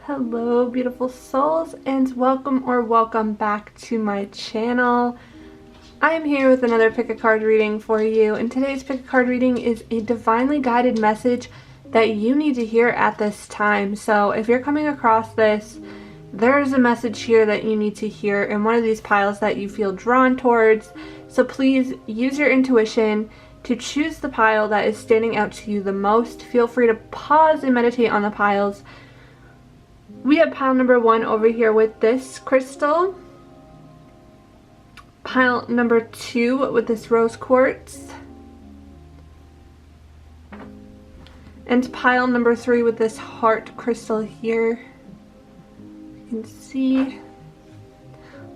Hello beautiful souls, and welcome back to my channel. I am here with another pick a card reading for you, and today's pick a card reading is a divinely guided message that you need to hear at this time. So if you're coming across this, there's a message here that you need to hear in one of these piles that you feel drawn towards. So please use your intuition to choose the pile that is standing out to you the most. Feel free to pause and meditate on the piles. We have pile number 1 over here with this crystal, pile number 2 with this rose quartz, and pile number 3 with this heart crystal here. You can see.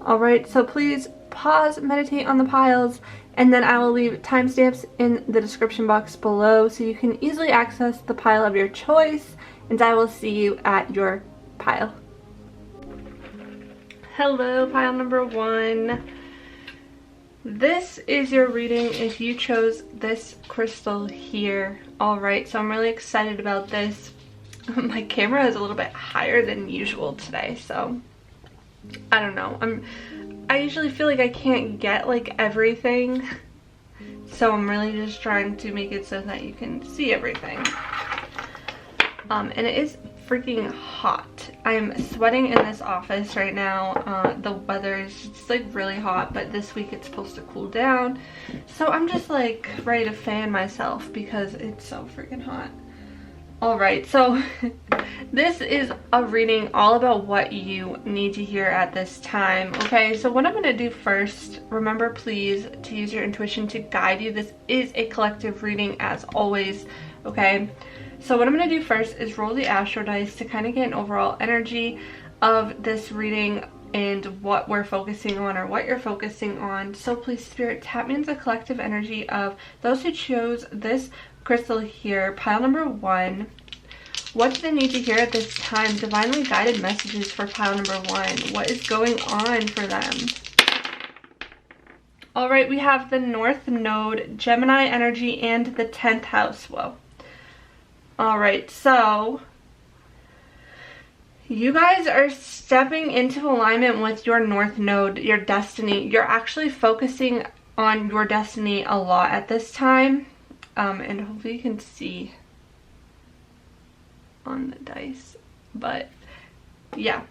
Alright, so please pause, meditate on the piles, and then I will leave timestamps in the description box below so you can easily access the pile of your choice, and I will see you at your pile. Hello, pile number 1. This is your reading if you chose this crystal here. Alright, so I'm really excited about this. My camera is a little bit higher than usual today, so I don't know. I usually feel like I can't get like everything, so I'm really just trying to make it so that you can see everything. And it is freaking hot. I'm sweating in this office right now. The weather is just like really hot, but this week it's supposed to cool down, so I'm just like ready to fan myself because it's so freaking hot. Alright, so this is a reading all about what you need to hear at this time. Okay, so what I'm going to do first, remember please to use your intuition to guide you. This is a collective reading as always. Okay, so what I'm going to do first is roll the astro dice to kind of get an overall energy of this reading and what we're focusing on or what you're focusing on. So please spirit, tap me into the collective energy of those who chose this crystal here, pile number 1. What do they need to hear at this time? Divinely guided messages for pile number 1. What is going on for them? Alright, we have the North Node, Gemini energy, and the 10th house. Whoa. Alright, so you guys are stepping into alignment with your North Node, your destiny. You're actually focusing on your destiny a lot at this time. And hopefully you can see on the dice, but yeah,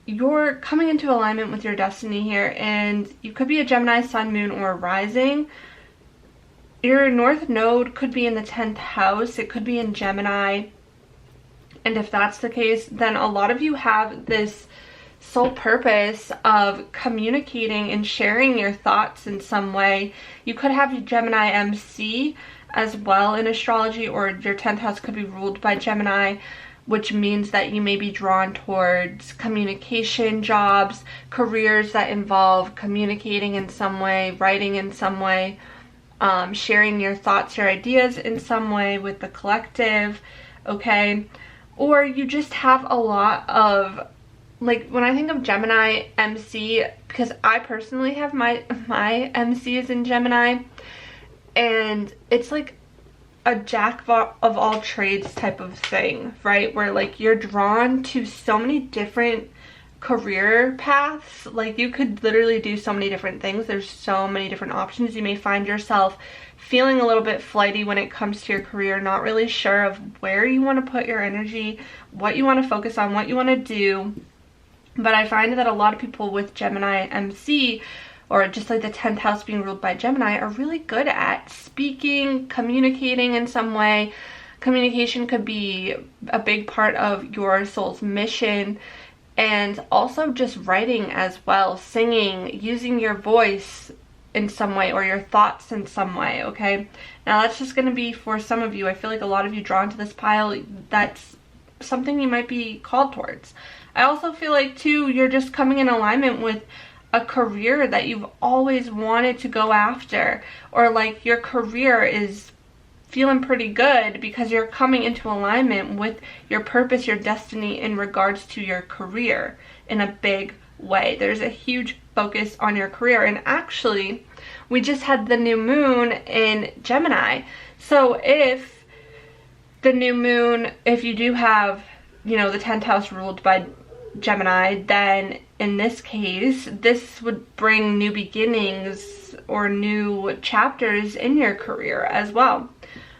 you're coming into alignment with your destiny here, and you could be a Gemini, Sun, Moon, or Rising. Your North Node could be in the 10th house, it could be in Gemini, and if that's the case, then a lot of you have this sole purpose of communicating and sharing your thoughts in some way. You could have your Gemini MC as well in astrology, or your 10th house could be ruled by Gemini, which means that you may be drawn towards communication jobs, careers that involve communicating in some way, writing in some way, sharing your thoughts, your ideas in some way with the collective. Okay, or you just have a lot of, like, when I think of Gemini MC, because I personally have my MC is in Gemini, and it's like a jack of all trades type of thing, right? Where like you're drawn to so many different career paths. Like you could literally do so many different things. There's so many different options. You may find yourself feeling a little bit flighty when it comes to your career, not really sure of where you want to put your energy, what you want to focus on, what you want to do. But I find that a lot of people with Gemini MC, or just like the 10th house being ruled by Gemini, are really good at speaking, communicating in some way. Communication could be a big part of your soul's mission, and also just writing as well, singing, using your voice in some way, or your thoughts in some way. Okay, now that's just going to be for some of you. I feel like a lot of you drawn to this pile, that's something you might be called towards. I also feel like too, you're just coming in alignment with a career that you've always wanted to go after, or like your career is feeling pretty good because you're coming into alignment with your purpose, your destiny in regards to your career in a big way. There's a huge focus on your career, and actually we just had the new moon in Gemini. So if the new moon, if you do have you know, the 10th house ruled by Gemini, then in this case, this would bring new beginnings or new chapters in your career as well.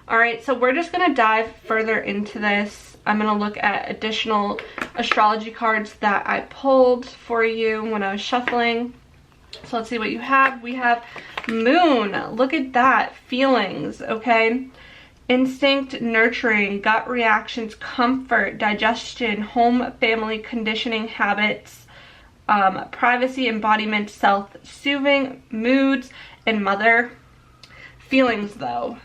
All right, so we're just gonna dive further into this. I'm gonna look at additional astrology cards that I pulled for you when I was shuffling. So let's see what you have. We have Moon. Look at that. Feelings, okay? Instinct, nurturing, gut reactions, comfort, digestion, home, family, conditioning, habits, privacy, embodiment, self-soothing, moods, and mother. Feelings, though.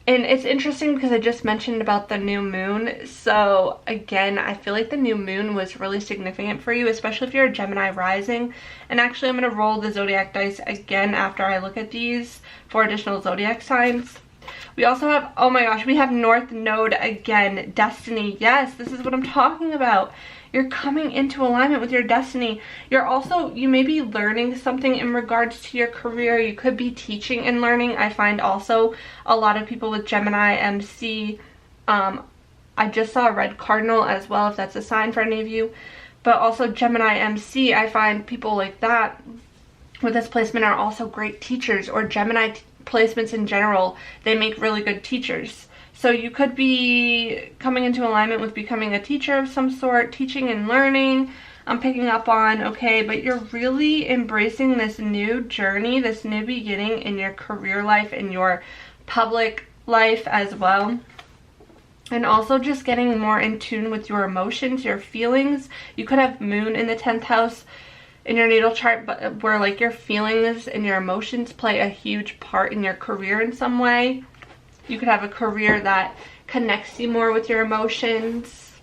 And it's interesting because I just mentioned about the new moon. So again, I feel like the new moon was really significant for you, especially if you're a Gemini rising. And actually, I'm going to roll the zodiac dice again after I look at these for additional zodiac signs. We also have, oh my gosh, we have North Node again, destiny. Yes, this is what I'm talking about. You're coming into alignment with your destiny. You may be learning something in regards to your career. You could be teaching and learning. I find also a lot of people with Gemini MC, I just saw a red cardinal as well, if that's a sign for any of you. But also Gemini MC, I find people like that with this placement are also great teachers, or Gemini placements in general, they make really good teachers. So you could be coming into alignment with becoming a teacher of some sort, teaching and learning, I'm picking up on, okay, but you're really embracing this new journey, this new beginning in your career life, in your public life as well. And also just getting more in tune with your emotions, your feelings. You could have Moon in the 10th house in your natal chart, but where like your feelings and your emotions play a huge part in your career in some way. You could have a career that connects you more with your emotions.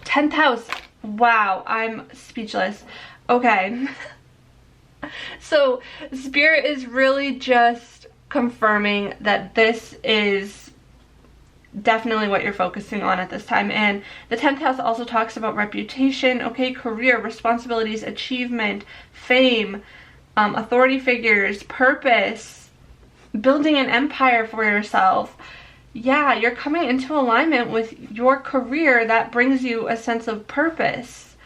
10th house. Wow, I'm speechless. Okay. So Spirit is really just confirming that this is definitely what you're focusing on at this time. And the 10th house also talks about reputation, okay, career, responsibilities, achievement, fame, authority figures, purpose, building an empire for yourself. Yeah, you're coming into alignment with your career that brings you a sense of purpose,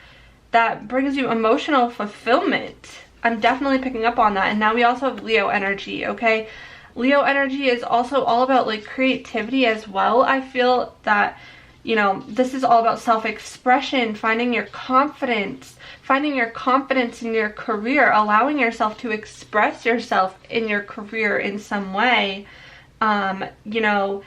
that brings you emotional fulfillment. I'm definitely picking up on that. And now we also have Leo energy, okay? Leo energy is also all about like creativity as well. I feel that, you know, this is all about self-expression, finding your confidence in your career, allowing yourself to express yourself in your career in some way. You know,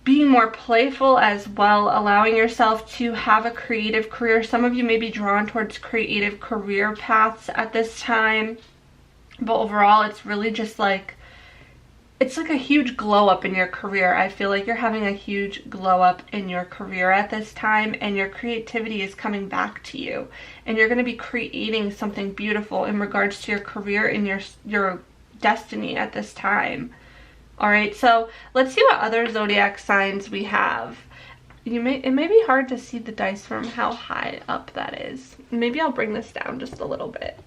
being more playful as well, allowing yourself to have a creative career. Some of you may be drawn towards creative career paths at this time, but overall it's really just like, it's like a huge glow up in your career. I feel like you're having a huge glow up in your career at this time, and your creativity is coming back to you, and you're going to be creating something beautiful in regards to your career and your destiny at this time. All right, so let's see what other zodiac signs we have. It may be hard to see the dice from how high up that is. Maybe I'll bring this down just a little bit.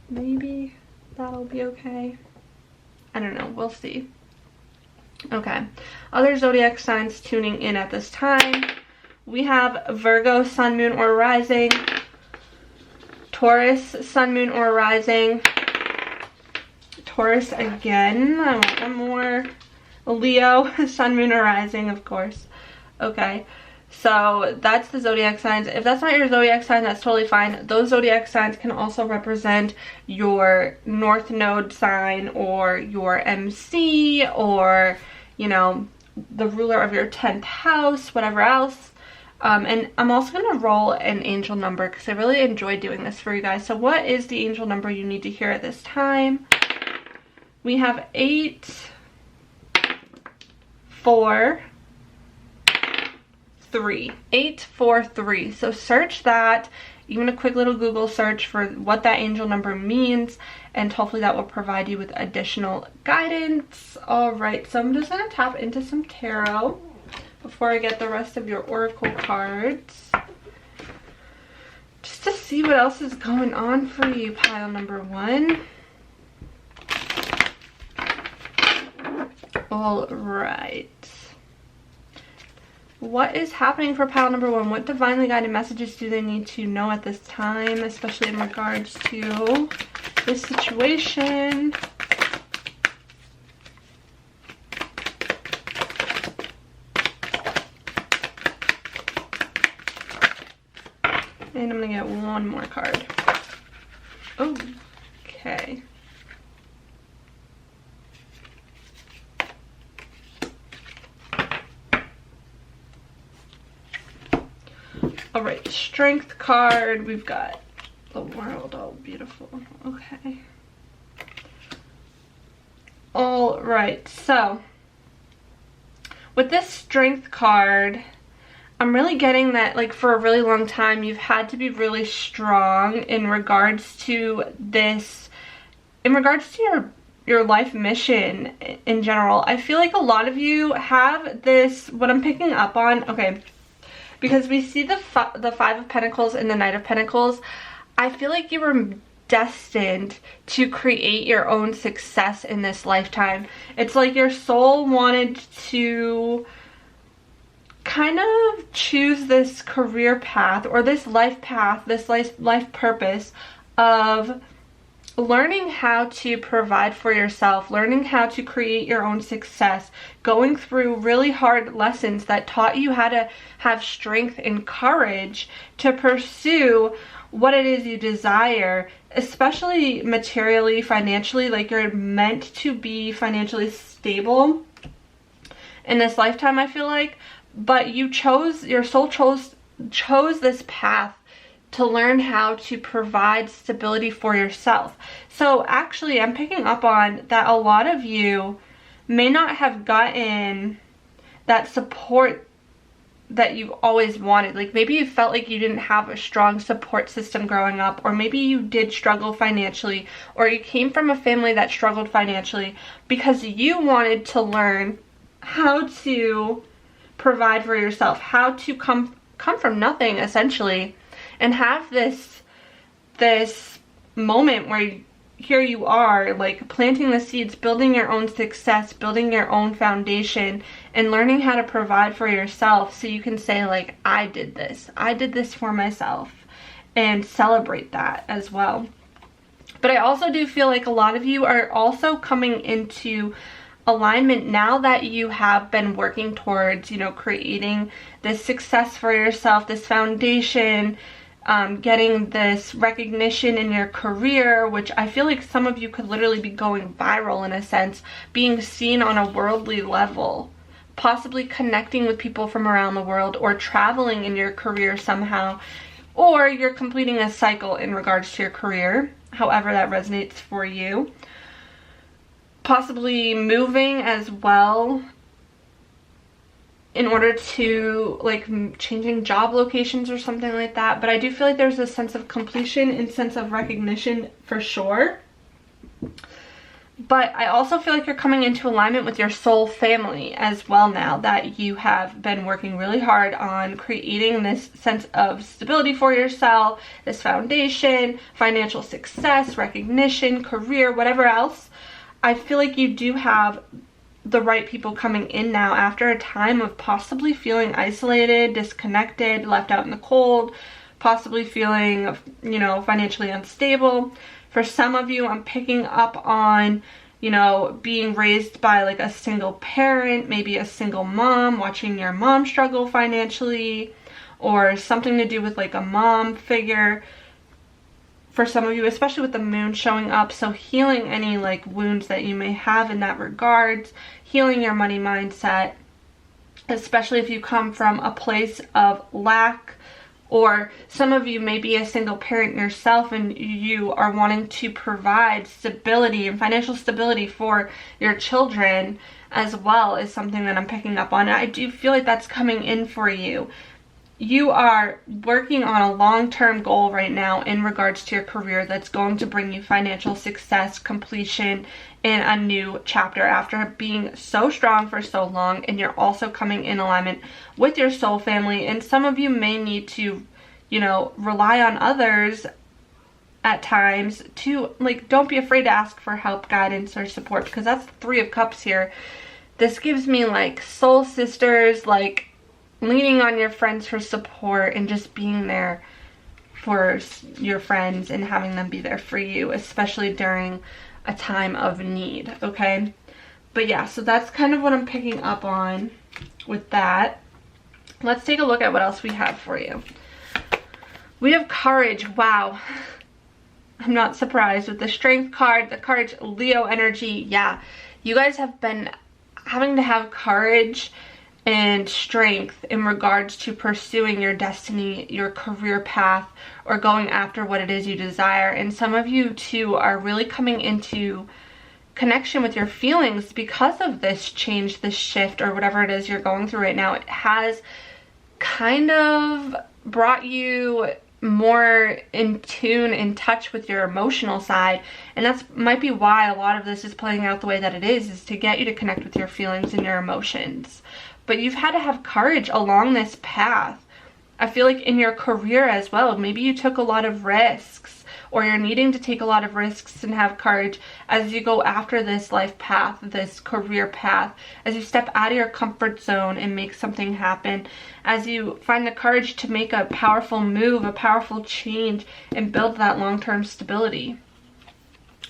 Maybe that'll be okay. I don't know. We'll see. Okay. Other zodiac signs tuning in at this time. We have Virgo, Sun, Moon, or Rising. Taurus, Sun, Moon, or Rising. Taurus again. I want one more. Leo, Sun, Moon, or Rising, of course. Okay. So that's the zodiac signs. If that's not your zodiac sign, that's totally fine. Those zodiac signs can also represent your North Node sign, or your MC, or, you know, the ruler of your 10th house, whatever else. And I'm also going to roll an angel number because I really enjoy doing this for you guys. So what is the angel number you need to hear at this time? We have 8, 4, 3. 8, 4, 3. So search that, even a quick little Google search for what that angel number means, and hopefully that will provide you with additional guidance. All right, so I'm just going to tap into some tarot before I get the rest of your oracle cards, just to see what else is going on for you, pile number 1. All right. What is happening for pile number 1? What divinely guided messages do they need to know at this time, especially in regards to this situation? And I'm going to get one more card. Okay. All right, strength card. We've got the world. Oh, beautiful. Okay. All right, so with this strength card, I'm really getting that, like, for a really long time, you've had to be really strong in regards to this, in regards to your life mission in general. I feel like a lot of you have this, what I'm picking up on, okay, because we see the Five of Pentacles and the Knight of Pentacles. I feel like you were destined to create your own success in this lifetime. It's like your soul wanted to kind of choose this career path or this life path, this life purpose of learning how to provide for yourself, learning how to create your own success, going through really hard lessons that taught you how to have strength and courage to pursue what it is you desire, especially materially, financially. Like, you're meant to be financially stable in this lifetime, I feel like, but you chose, your soul chose this path to learn how to provide stability for yourself. So actually, I'm picking up on that a lot of you may not have gotten that support that you always wanted. Like, maybe you felt like you didn't have a strong support system growing up, or maybe you did struggle financially, or you came from a family that struggled financially because you wanted to learn how to provide for yourself, how to come from nothing, essentially, and have this moment where here you are, like, planting the seeds, building your own success, building your own foundation, and learning how to provide for yourself, so you can say, like, I did this for myself, and celebrate that as well. But I also do feel like a lot of you are also coming into alignment now that you have been working towards, you know, creating this success for yourself, this foundation, getting this recognition in your career, which I feel like some of you could literally be going viral in a sense, being seen on a worldly level, possibly connecting with people from around the world, or traveling in your career somehow, or you're completing a cycle in regards to your career, however that resonates for you. Possibly moving as well, in order to, like, changing job locations or something like that. But I do feel like there's a sense of completion and sense of recognition for sure. But I also feel like you're coming into alignment with your soul family as well now that you have been working really hard on creating this sense of stability for yourself, this foundation, financial success, recognition, career, whatever else. I feel like you do have the right people coming in now after a time of possibly feeling isolated, disconnected, left out in the cold, possibly feeling, you know, financially unstable. For some of you, I'm picking up on, you know, being raised by, like, a single parent, maybe a single mom, watching your mom struggle financially, or something to do with, like, a mom figure. For some of you, especially with the moon showing up, so healing any, like, wounds that you may have in that regards, healing your money mindset, especially if you come from a place of lack, or some of you may be a single parent yourself and you are wanting to provide stability and financial stability for your children as well, is something that I'm picking up on. I do feel like that's coming in for you. You are working on a long-term goal right now in regards to your career that's going to bring you financial success, completion, and a new chapter after being so strong for so long. And you're also coming in alignment with your soul family. And some of you may need to, you know, rely on others at times to, like, don't be afraid to ask for help, guidance, or support, because that's the Three of Cups here. This gives me like soul sisters, like leaning on your friends for support and just being there for your friends and having them be there for you, especially during a time of need, okay? But yeah, so that's kind of what I'm picking up on with that. Let's take a look at what else we have for you. We have courage. Wow. I'm not surprised with the strength card, the courage, Leo energy. Yeah, you guys have been having to have courage and strength in regards to pursuing your destiny, your career path, or going after what it is you desire. And some of you too are really coming into connection with your feelings because of this change, this shift, or whatever it is you're going through right now. It has kind of brought you more in tune, in touch with your emotional side, and that's might be why a lot of this is playing out the way that it is to get you to connect with your feelings and your emotions. But you've had to have courage along this path. I feel like in your career as well, maybe you took a lot of risks, or you're needing to take a lot of risks and have courage as you go after this life path, this career path, as you step out of your comfort zone and make something happen, as you find the courage to make a powerful move, a powerful change, and build that long-term stability.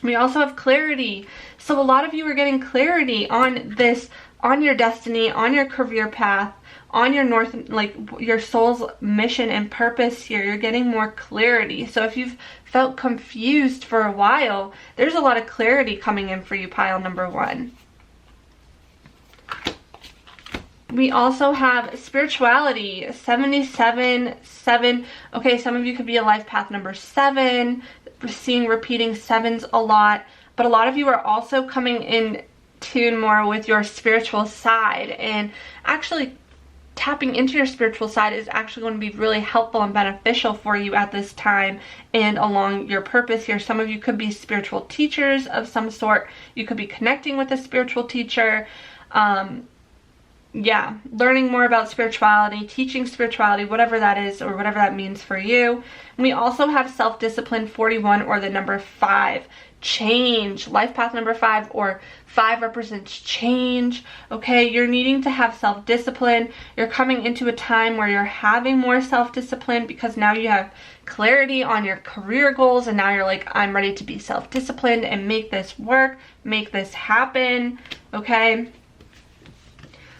We also have clarity. So a lot of you are getting clarity on this, on your destiny, on your career path, on your your soul's mission and purpose here. You're getting more clarity. So if you've felt confused for a while, there's a lot of clarity coming in for you, pile number 1. We also have spirituality, 77. Okay, some of you could be a life path number 7. We're seeing repeating 7s a lot, but a lot of you are also coming in tune more with your spiritual side, and actually tapping into your spiritual side is actually going to be really helpful and beneficial for you at this time and along your purpose here. Some of you could be spiritual teachers of some sort. You could be connecting with a spiritual teacher. Yeah, learning more about spirituality, teaching spirituality, whatever that is or whatever that means for you. And we also have self-discipline, 41, or the number 5. Change, life path number 5, or 5 represents change. Okay, you're needing to have self-discipline. You're coming into a time where you're having more self-discipline because now you have clarity on your career goals, and now you're like, I'm ready to be self-disciplined and make this work, make this happen. Okay,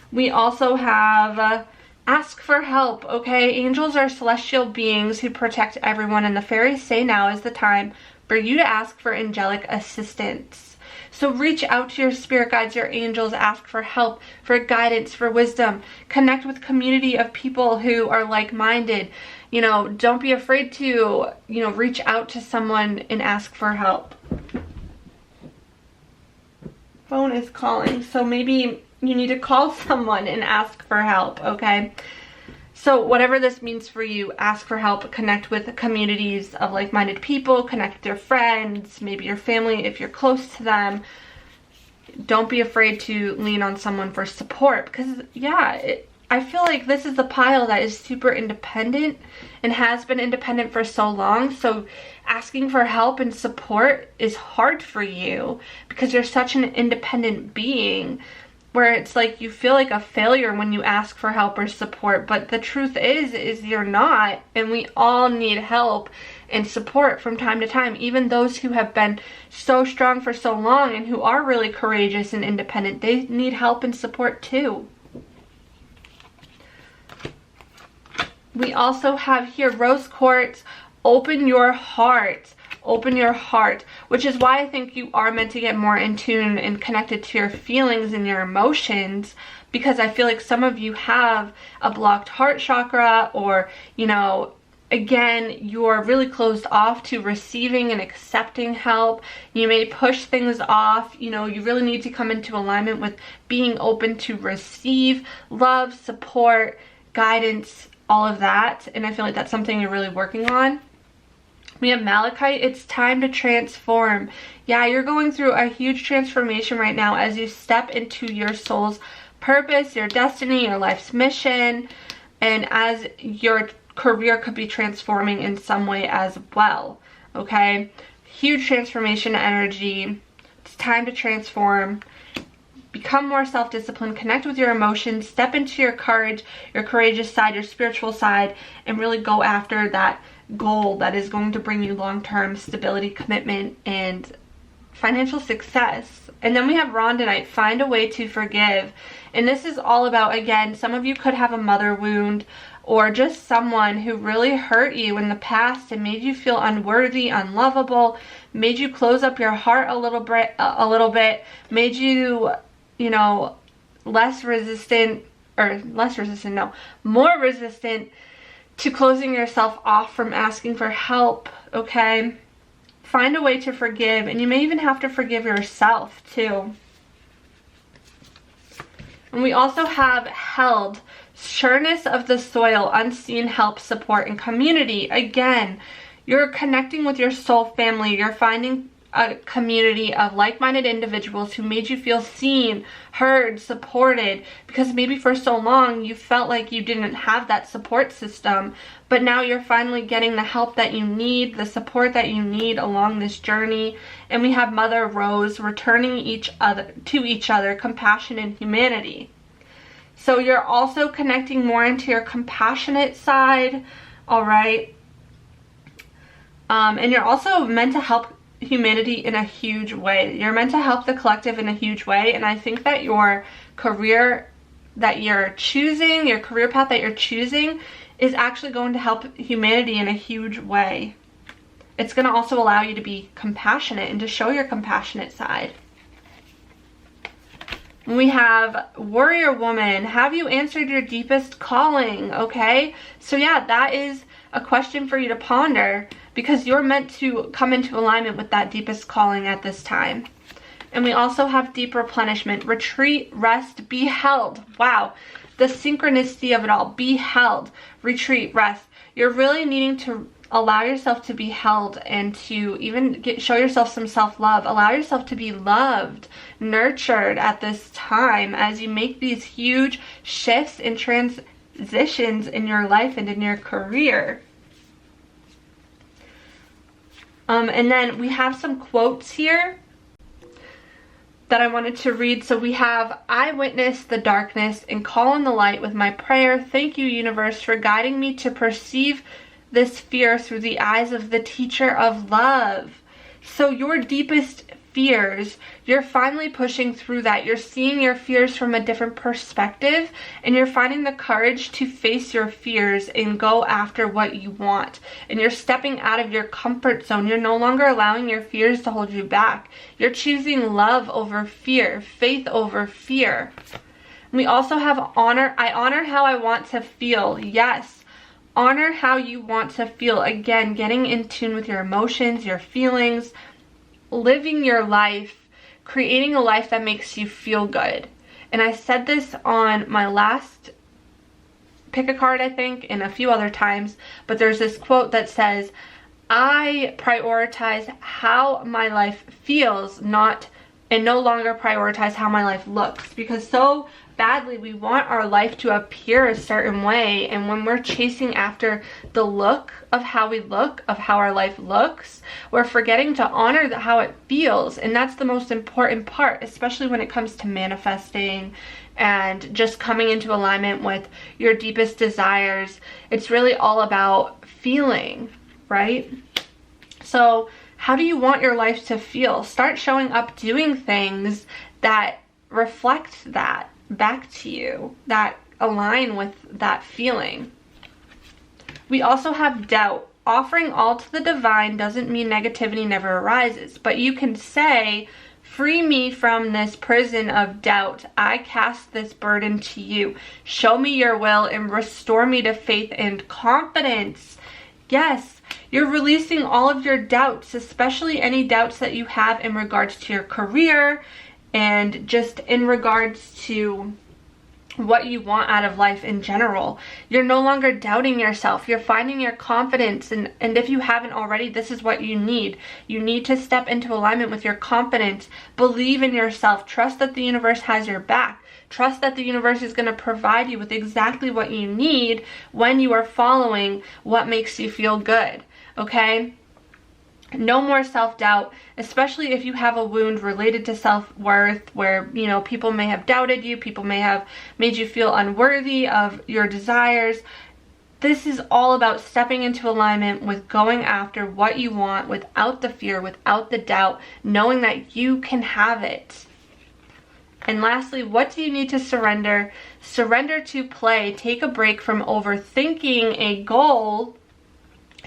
we also have ask for help. Okay, angels are celestial beings who protect everyone, and the fairies say now is the time for you to ask for angelic assistance. So reach out to your spirit guides, your angels, ask for help, for guidance, for wisdom. Connect with a community of people who are like-minded. You know, don't be afraid to, reach out to someone and ask for help. Phone is calling, so maybe you need to call someone and ask for help, okay? So whatever this means for you, ask for help, connect with communities of like-minded people, connect with your friends, maybe your family if you're close to them. Don't be afraid to lean on someone for support because, yeah, I feel like this is the pile that is super independent and has been independent for so long. So asking for help and support is hard for you because you're such an independent being, where it's like you feel like a failure when you ask for help or support. But the truth is you're not, and we all need help and support from time to time. Even those who have been so strong for so long and who are really courageous and independent, they need help and support too. We also have here rose quartz, open your heart. Open your heart, which is why I think you are meant to get more in tune and connected to your feelings and your emotions, because I feel like some of you have a blocked heart chakra, or, again, you're really closed off to receiving and accepting help. You may push things off. You really need to come into alignment with being open to receive love, support, guidance, all of that. And I feel like that's something you're really working on. We have Malachite, it's time to transform. Yeah, you're going through a huge transformation right now as you step into your soul's purpose, your destiny, your life's mission, and as your career could be transforming in some way as well, okay? Huge transformation energy. It's time to transform. become more self-disciplined, connect with your emotions, step into your courage, your courageous side, your spiritual side, and really go after that goal that is going to bring you long-term stability, commitment, and financial success. And then we have Rondonite, find a way to forgive. And this is all about, again, some of you could have a mother wound or just someone who really hurt you in the past and made you feel unworthy, unlovable, made you close up your heart a little bit, made you, you know, more resistant to closing yourself off from asking for help, okay? Find a way to forgive, and you may even have to forgive yourself too. And we also have held, sureness of the soil, unseen help, support, and community. Again, you're connecting with your soul family. You're finding a community of like-minded individuals who made you feel seen, heard, supported, because maybe for so long you felt like you didn't have that support system, but now you're finally getting the help that you need, the support that you need along this journey. And we have Mother Rose, returning to each other, compassion and humanity. So you're also connecting more into your compassionate side, all right? And you're also meant to help humanity in a huge way. You're meant to help the collective in a huge way. And I think that your career that you're choosing, your career path that you're choosing, is actually going to help humanity in a huge way. It's going to also allow you to be compassionate and to show your compassionate side. We have Warrior Woman, have you answered your deepest calling? Okay, so yeah, that is a question for you to ponder, because you're meant to come into alignment with that deepest calling at this time. And we also have deep replenishment, retreat, rest, be held. Wow, the synchronicity of it all. Be held, retreat, rest. You're really needing to allow yourself to be held and to even show yourself some self-love. Allow yourself to be loved, nurtured at this time as you make these huge shifts and transitions in your life and in your career. And then we have some quotes here that I wanted to read. So we have, I witness the darkness and call on the light with my prayer. Thank you, universe, for guiding me to perceive this fear through the eyes of the teacher of love. So your deepest fears, you're finally pushing through that. You're seeing your fears from a different perspective, and you're finding the courage to face your fears and go after what you want. And you're stepping out of your comfort zone. You're no longer allowing your fears to hold you back. You're choosing love over fear, faith over fear. We also have honor. I honor how I want to feel. Yes. Honor how you want to feel. Again, getting in tune with your emotions, your feelings, living your life, creating a life that makes you feel good. And I said this on my last pick a card, I think, and a few other times, but there's this quote that says, I prioritize how my life feels, and no longer prioritize how my life looks, because so badly we want our life to appear a certain way, and when we're chasing after the look of how we look, of how our life looks, we're forgetting to honor how it feels. And that's the most important part, especially when it comes to manifesting and just coming into alignment with your deepest desires. It's really all about feeling, right? So how do you want your life to feel? Start showing up doing things that reflect that back to you, that align with that feeling. We also have doubt. Offering all to the divine doesn't mean negativity never arises, but you can say, free me from this prison of doubt. I cast this burden to you. Show me your will and restore me to faith and confidence. Yes, you're releasing all of your doubts, especially any doubts that you have in regards to your career and just in regards to what you want out of life in general. You're no longer doubting yourself. You're finding your confidence, and if you haven't already, this is what you need. You need to step into alignment with your confidence. Believe in yourself. Trust that the universe has your back. Trust that the universe is going to provide you with exactly what you need when you are following what makes you feel good, okay? No more self-doubt, especially if you have a wound related to self-worth where, you know, people may have doubted you, people may have made you feel unworthy of your desires. This is all about stepping into alignment with going after what you want without the fear, without the doubt, knowing that you can have it. And lastly, what do you need to surrender? Surrender to play. Take a break from overthinking a goal.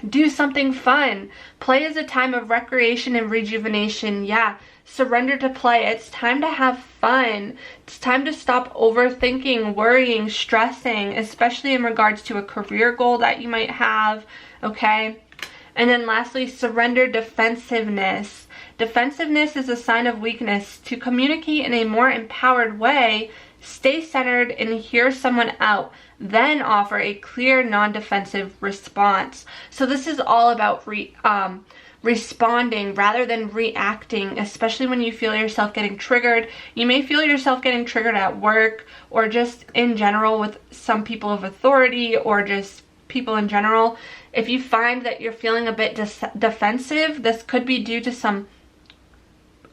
Do something fun. Play is a time of recreation and rejuvenation. Yeah, surrender to play. It's time to have fun. It's time to stop overthinking, worrying, stressing, especially in regards to a career goal that you might have, okay? And then lastly, surrender defensiveness. Defensiveness is a sign of weakness. To communicate in a more empowered way, stay centered and hear someone out. Then offer a clear, non-defensive response. So this is all about responding rather than reacting, especially when you feel yourself getting triggered. You may feel yourself getting triggered at work or just in general with some people of authority or just people in general. If you find that you're feeling a bit defensive, this could be due to some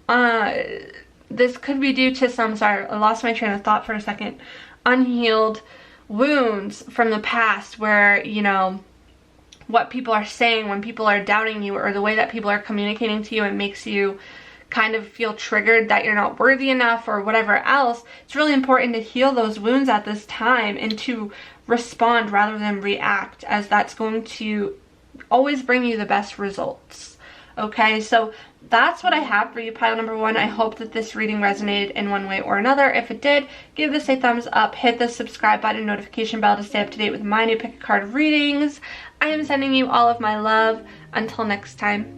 sorry, I lost my train of thought for a second, unhealed wounds from the past where, you know, what people are saying when people are doubting you or the way that people are communicating to you, it makes you kind of feel triggered that you're not worthy enough or whatever else. It's really important to heal those wounds at this time and to respond rather than react, as that's going to always bring you the best results. Okay, so that's what I have for you, pile number one. I hope that this reading resonated in one way or another. If it did, give this a thumbs up, hit the subscribe button, notification bell to stay up to date with my new pick a card readings. I am sending you all of my love. Until next time.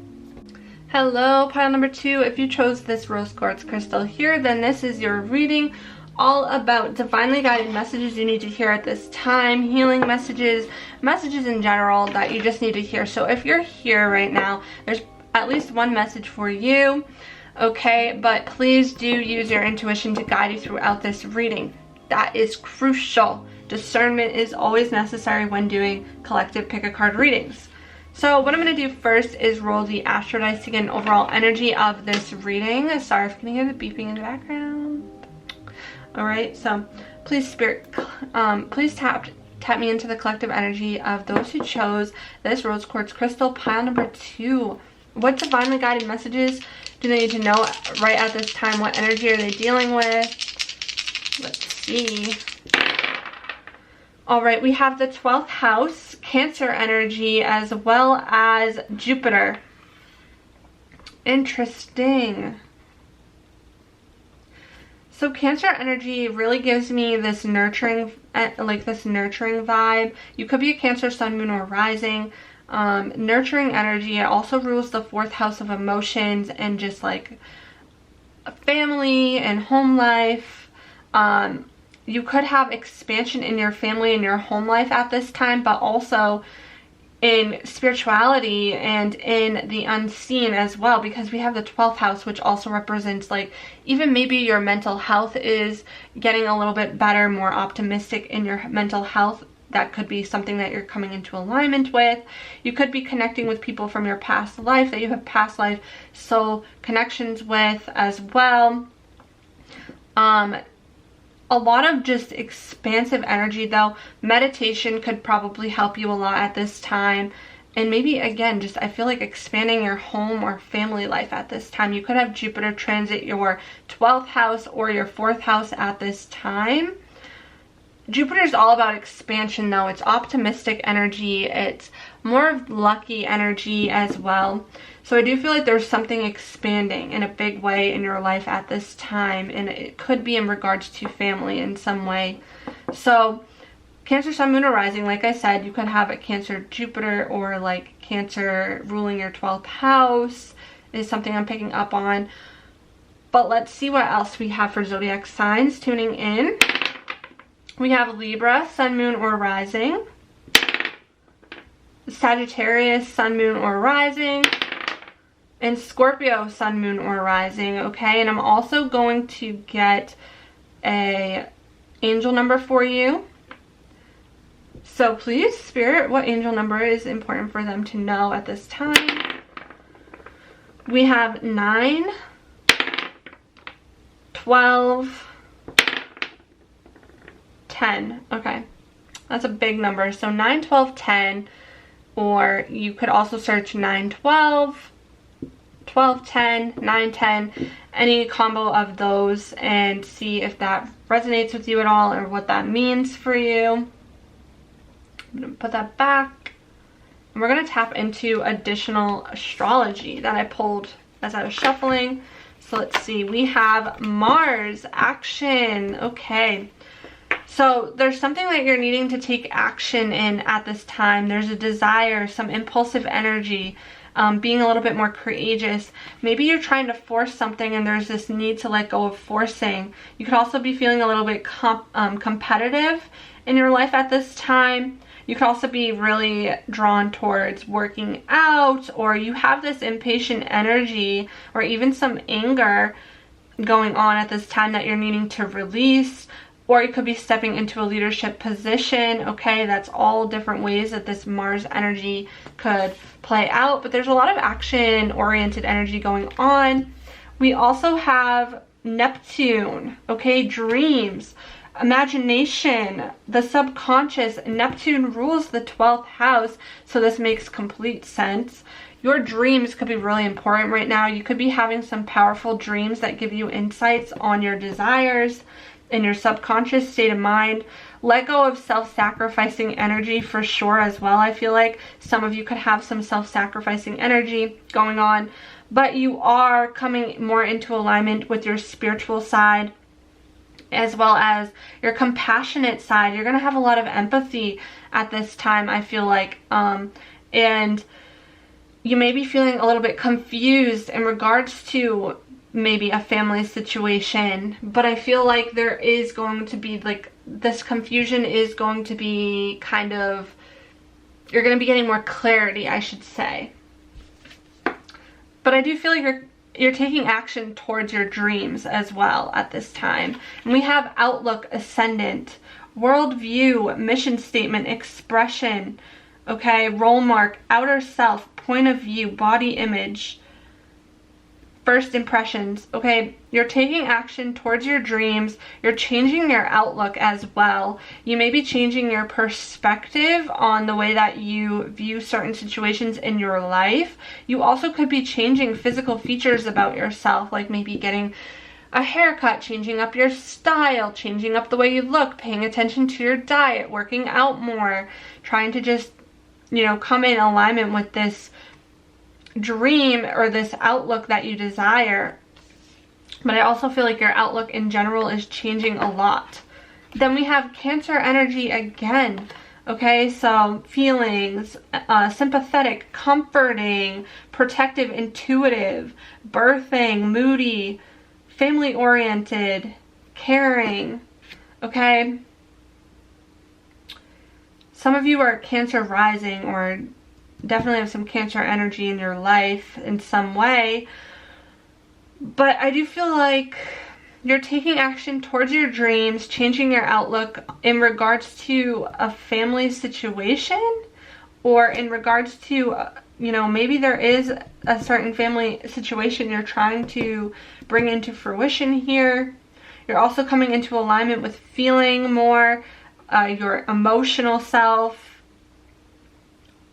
Hello, pile number two. If you chose this rose quartz crystal here, then this is your reading all about divinely guided messages you need to hear at this time, healing messages, messages in general that you just need to hear. So if you're here right now, there's at least one message for you, okay? But please do use your intuition to guide you throughout this reading. That is crucial. Discernment is always necessary when doing collective pick a card readings. So what I'm going to do first is roll the astro dice to get an overall energy of this reading. Sorry if you can hear the beeping in the background. Alright, so please spirit, please tap me into the collective energy of those who chose this rose quartz crystal, pile number two. What divinely guided messages do they need to know right at this time? What energy are they dealing with? Let's see. All right, we have the 12th house, Cancer energy, as well as Jupiter. Interesting. So Cancer energy really gives me this nurturing, vibe. You could be a Cancer sun, moon, or rising. Nurturing energy. It also rules the 4th house of emotions and just like family and home life. You could have expansion in your family and your home life at this time, but also in spirituality and in the unseen as well, because we have the 12th house, which also represents like even maybe your mental health is getting a little bit better, more optimistic in your mental health. That could be something that you're coming into alignment with. You could be connecting with people from your past life that you have past life soul connections with as well. A lot of just expansive energy though. Meditation could probably help you a lot at this time. And maybe again, just I feel like expanding your home or family life at this time. You could have Jupiter transit your 12th house or your 4th house at this time. Jupiter is all about expansion though. It's optimistic energy. It's more of lucky energy as well. So I do feel like there's something expanding in a big way in your life at this time. And it could be in regards to family in some way. So Cancer, Sun, Moon, or Rising, like I said, you could have a Cancer, Jupiter, or like Cancer ruling your 12th house is something I'm picking up on. But let's see what else we have for zodiac signs tuning in. We have Libra, Sun, Moon, or Rising. Sagittarius, Sun, Moon, or Rising. And Scorpio, Sun, Moon, or Rising. Okay, and I'm also going to get a angel number for you. So please, Spirit, what angel number is important for them to know at this time? we have 9, 12, 10. Okay, that's a big number. So 9, 12, 10, or you could also search 9, 12, 12, 10, 9, 10, any combo of those, and see if that resonates with you at all or what that means for you. I'm going to put that back. And we're going to tap into additional astrology that I pulled as I was shuffling. So let's see. We have Mars action. Okay. So there's something that you're needing to take action in at this time. There's a desire, some impulsive energy, being a little bit more courageous. Maybe you're trying to force something and there's this need to let go of forcing. You could also be feeling a little bit competitive in your life at this time. You could also be really drawn towards working out, or you have this impatient energy or even some anger going on at this time that you're needing to release. Or you could be stepping into a leadership position. Okay, that's all different ways that this Mars energy could play out. But there's a lot of action-oriented energy going on. We also have Neptune, okay, dreams, imagination, the subconscious. Neptune rules the 12th house, so this makes complete sense. Your dreams could be really important right now. You could be having some powerful dreams that give you insights on your desires in your subconscious state of mind. Let go of self-sacrificing energy for sure as well. I feel like some of you could have some self-sacrificing energy going on, but you are coming more into alignment with your spiritual side as well as your compassionate side. You're going to have a lot of empathy at this time, I feel like, and you may be feeling a little bit confused in regards to maybe a family situation, but I feel like there is going to be, like, this confusion is going to be kind of, you're going to be getting more clarity, I should say. But I do feel like you're taking action towards your dreams as well at this time. And we have outlook, ascendant, worldview, mission statement, expression, okay, role mark, outer self, point of view, body image, first impressions. Okay, you're taking action towards your dreams. You're changing your outlook as well. You may be changing your perspective on the way that you view certain situations in your life. You also could be changing physical features about yourself, like maybe getting a haircut, changing up your style, changing up the way you look, paying attention to your diet, working out more, trying to just, you know, come in alignment with this dream or this outlook that you desire. But I also feel like your outlook in general is changing a lot. Then we have Cancer energy again. Okay, so feelings, sympathetic, comforting, protective, intuitive, birthing, moody, family oriented, caring. Okay, some of you are Cancer rising, or definitely have some Cancer energy in your life in some way. But I do feel like you're taking action towards your dreams, changing your outlook in regards to a family situation, or in regards to, you know, maybe there is a certain family situation you're trying to bring into fruition here. You're also coming into alignment with feeling more, your emotional self,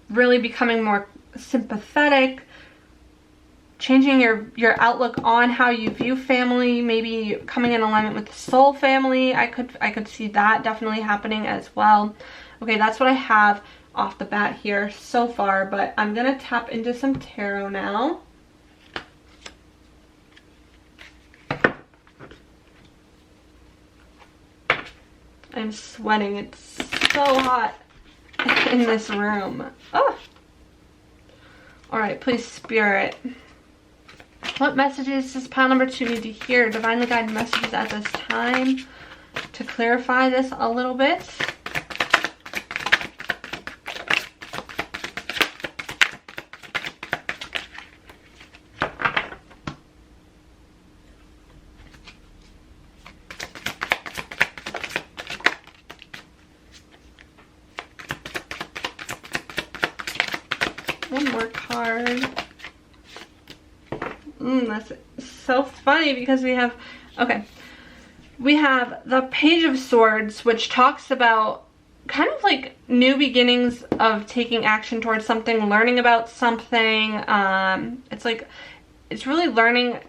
really becoming more sympathetic, changing your outlook on how you view family, maybe coming in alignment with the soul family. I could see that definitely happening as well. Okay, that's what I have off the bat here so far, but I'm gonna tap into some tarot now. I'm sweating, it's so hot in this room. Oh. All right, please, Spirit. What messages does pile number 2 need to hear? Divinely guided messages at this time to clarify this a little bit. One more card. That's so funny because we have, okay, we have the Page of Swords, which talks about kind of like new beginnings of taking action towards something, learning about something. It's like, it's really learning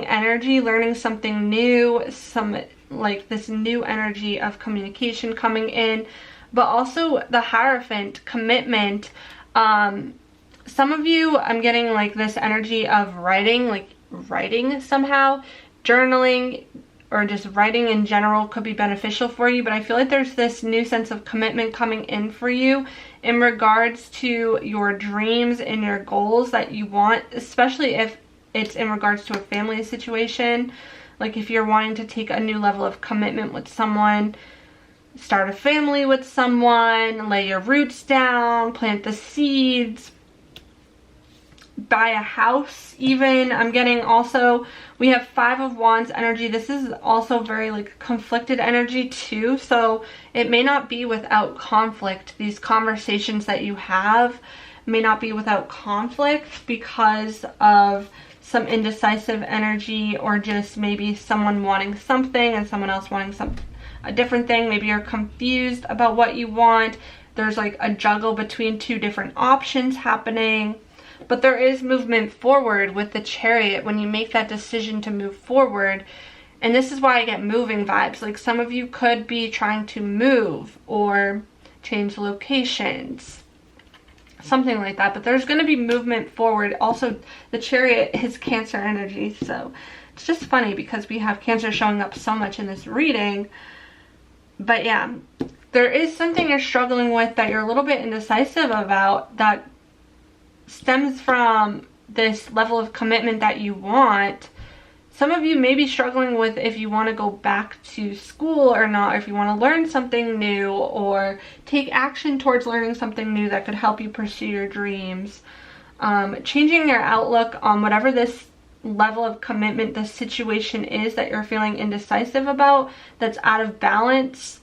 energy, learning something new, some like this new energy of communication coming in, but also the Hierophant, commitment. Some of you, I'm getting like this energy of writing, like writing somehow, journaling, or just writing in general could be beneficial for you, but I feel like there's this new sense of commitment coming in for you in regards to your dreams and your goals that you want, especially if it's in regards to a family situation. Like if you're wanting to take a new level of commitment with someone, start a family with someone, lay your roots down, plant the seeds, buy a house even. I'm getting also, we have 5 of Wands energy. This is also very like conflicted energy too, so it may not be without conflict. These conversations that you have may not be without conflict because of some indecisive energy, or just maybe someone wanting something and someone else wanting a different thing. Maybe you're confused about what you want. There's like a juggle between 2 different options happening. But there is movement forward with the Chariot when you make that decision to move forward. And this is why I get moving vibes. Like some of you could be trying to move or change locations, something like that. But there's going to be movement forward. Also, the Chariot is Cancer energy. So it's just funny because we have Cancer showing up so much in this reading. But yeah, there is something you're struggling with that you're a little bit indecisive about, that stems from this level of commitment that you want. Some of you may be struggling with if you want to go back to school or not, or if you want to learn something new or take action towards learning something new that could help you pursue your dreams. Changing your outlook on whatever this level of commitment, this situation is that you're feeling indecisive about, that's out of balance.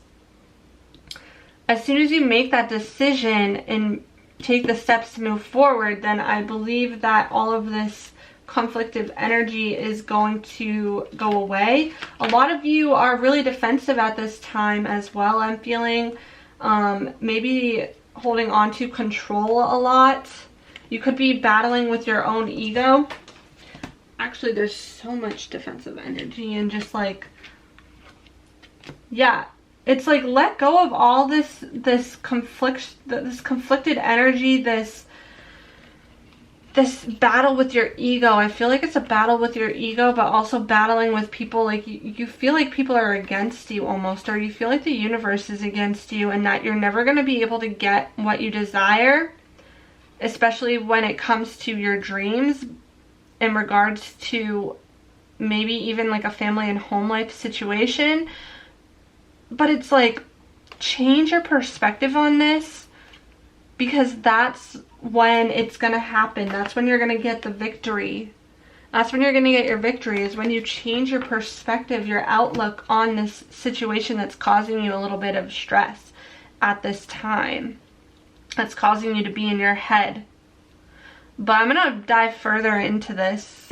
As soon as you make that decision and take the steps to move forward, then I believe that all of this conflictive energy is going to go away. A lot of you are really defensive at this time as well. I'm feeling maybe holding on to control a lot. You could be battling with your own ego. Actually, there's so much defensive energy and just like, yeah, it's like let go of all this conflicted energy, this battle with your ego. I feel like it's a battle with your ego, but also battling with people. Like you feel like people are against you almost, or you feel like the universe is against you, and that you're never going to be able to get what you desire, especially when it comes to your dreams in regards to maybe even like a family and home life situation. But it's like, change your perspective on this, because that's when it's going to happen. That's when you're going to get the victory. That's when you're going to get your victory, is when you change your perspective, your outlook on this situation that's causing you a little bit of stress at this time. That's causing you to be in your head. But I'm going to dive further into this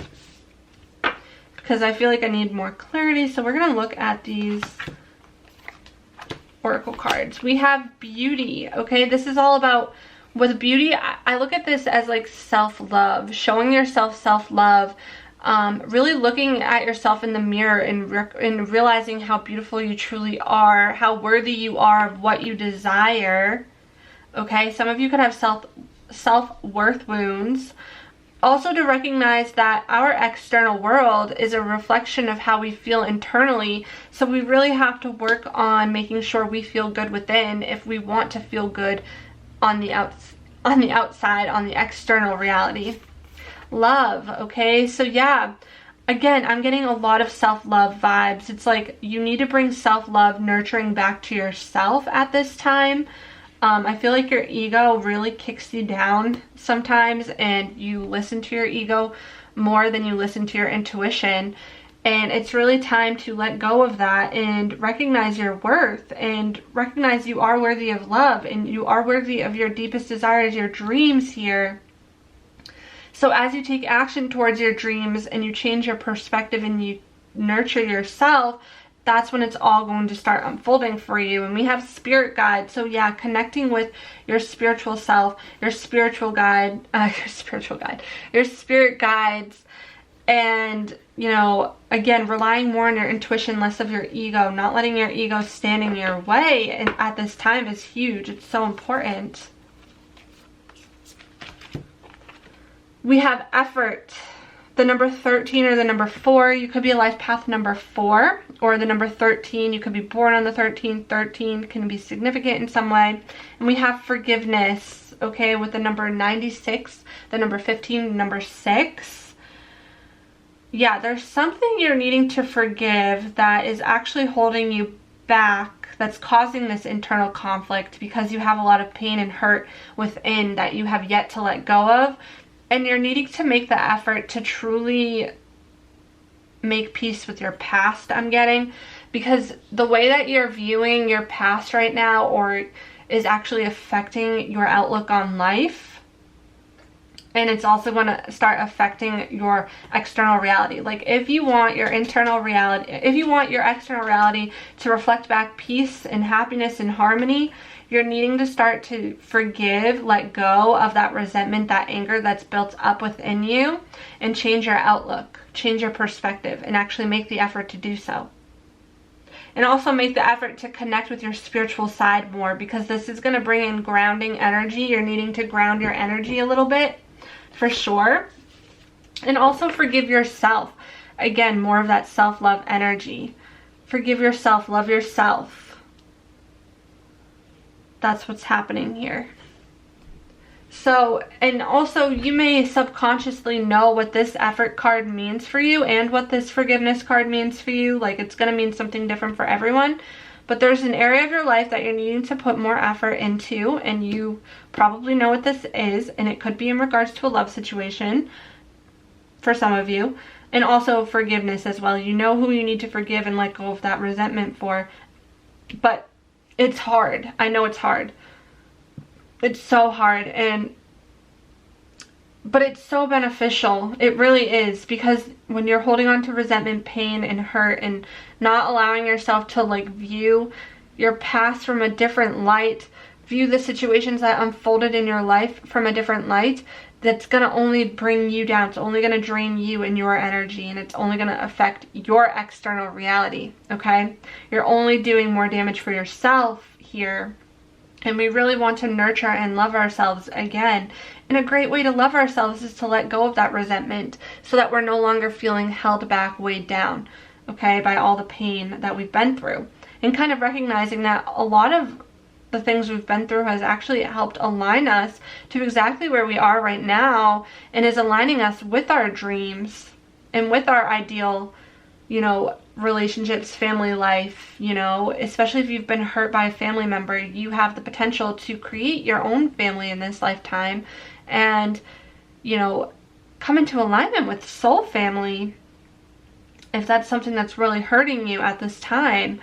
because I feel like I need more clarity. So we're going to look at these oracle cards. We have beauty. Okay, this is all about, with beauty, I look at this as like self-love, showing yourself self-love, really looking at yourself in the mirror and realizing how beautiful you truly are, how worthy you are of what you desire. Okay, some of you could have self-worth wounds. Also, to recognize that our external world is a reflection of how we feel internally. So we really have to work on making sure we feel good within if we want to feel good on the outside, on the external reality. Love, okay? So yeah, again, I'm getting a lot of self-love vibes. It's like you need to bring self-love, nurturing back to yourself at this time. I feel like your ego really kicks you down sometimes, and you listen to your ego more than you listen to your intuition. And it's really time to let go of that and recognize your worth, and recognize you are worthy of love, and you are worthy of your deepest desires, your dreams here. So as you take action towards your dreams and you change your perspective and you nurture yourself, that's when it's all going to start unfolding for you. And we have spirit guides. So yeah, connecting with your spiritual self, your spiritual guide, your spirit guides, and, you know, again, relying more on your intuition, less of your ego, not letting your ego stand in your way. And at this time is huge. It's so important. We have effort. The number 13 or the number 4, you could be a life path number 4, or the number 13, you could be born on the 13th. 13 can be significant in some way. And we have forgiveness, okay, with the number 96, the number 15, number 6. Yeah, there's something you're needing to forgive that is actually holding you back, that's causing this internal conflict because you have a lot of pain and hurt within that you have yet to let go of. And you're needing to make the effort to truly make peace with your past, I'm getting. Because the way that you're viewing your past right now or is actually affecting your outlook on life. And it's also going to start affecting your external reality. Like if you want your internal reality, if you want your external reality to reflect back peace and happiness and harmony, you're needing to start to forgive, let go of that resentment, that anger that's built up within you, and change your outlook, change your perspective, and actually make the effort to do so. And also make the effort to connect with your spiritual side more, because this is going to bring in grounding energy. You're needing to ground your energy a little bit, for sure. And also forgive yourself. Again, more of that self-love energy. Forgive yourself, love yourself. That's what's happening here. So, and also you may subconsciously know what this effort card means for you and what this forgiveness card means for you. Like it's going to mean something different for everyone. But there's an area of your life that you're needing to put more effort into, and you probably know what this is, and it could be in regards to a love situation for some of you, and also forgiveness as well. You know who you need to forgive and let go of that resentment for, but it's hard. I know it's hard. It's so hard, but it's so beneficial. It really is, because when you're holding on to resentment, pain, and hurt, and not allowing yourself to like view your past from a different light, view the situations that unfolded in your life from a different light, that's going to only bring you down. It's only going to drain you and your energy, and it's only going to affect your external reality, okay? You're only doing more damage for yourself here. And we really want to nurture and love ourselves again. And a great way to love ourselves is to let go of that resentment so that we're no longer feeling held back, weighed down, okay, by all the pain that we've been through. And kind of recognizing that a lot of the things we've been through has actually helped align us to exactly where we are right now, and is aligning us with our dreams and with our ideal, you know, relationships, family life, you know, especially if you've been hurt by a family member, you have the potential to create your own family in this lifetime and, you know, come into alignment with soul family if that's something that's really hurting you at this time.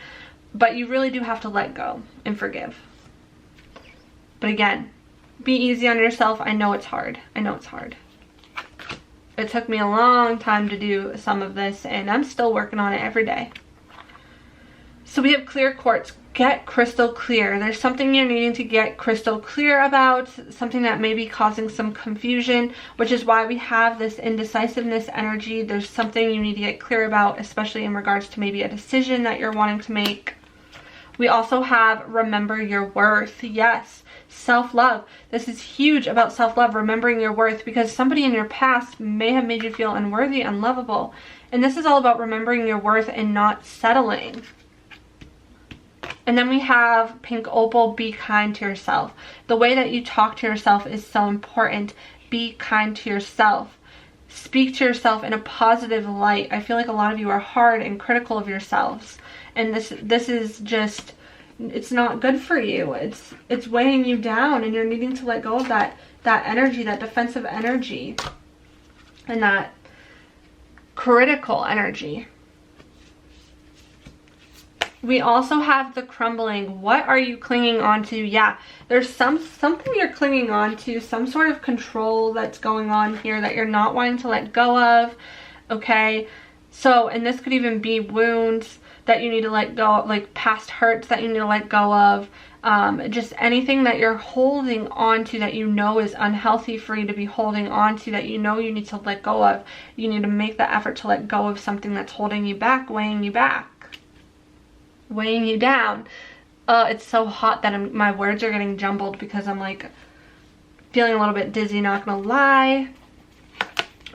But you really do have to let go and forgive. But again, be easy on yourself. I know it's hard. I know it's hard. It took me a long time to do some of this, and I'm still working on it every day. So we have clear quartz. Get crystal clear. There's something you're needing to get crystal clear about, something that may be causing some confusion, which is why we have this indecisiveness energy. There's something you need to get clear about, especially in regards to maybe a decision that you're wanting to make. We also have remember your worth. Yes, self-love. This is huge about self-love, remembering your worth, because somebody in your past may have made you feel unworthy, unlovable. And this is all about remembering your worth and not settling. And then we have pink opal, be kind to yourself. The way that you talk to yourself is so important. Be kind to yourself. Speak to yourself in a positive light. I feel like a lot of you are hard and critical of yourselves. And this is just, it's not good for you. It's weighing you down, and you're needing to let go of that energy, that defensive energy, and that critical energy. We also have the crumbling. What are you clinging on to? Yeah, there's something you're clinging on to, some sort of control that's going on here that you're not wanting to let go of, okay? So, and this could even be wounds that you need to let go of, like past hurts that you need to let go of. Just anything that you're holding on to that you know is unhealthy for you to be holding on to, that you know you need to let go of. You need to make the effort to let go of something that's holding you back, weighing you down. It's so hot that my words are getting jumbled because I'm like feeling a little bit dizzy, not gonna lie.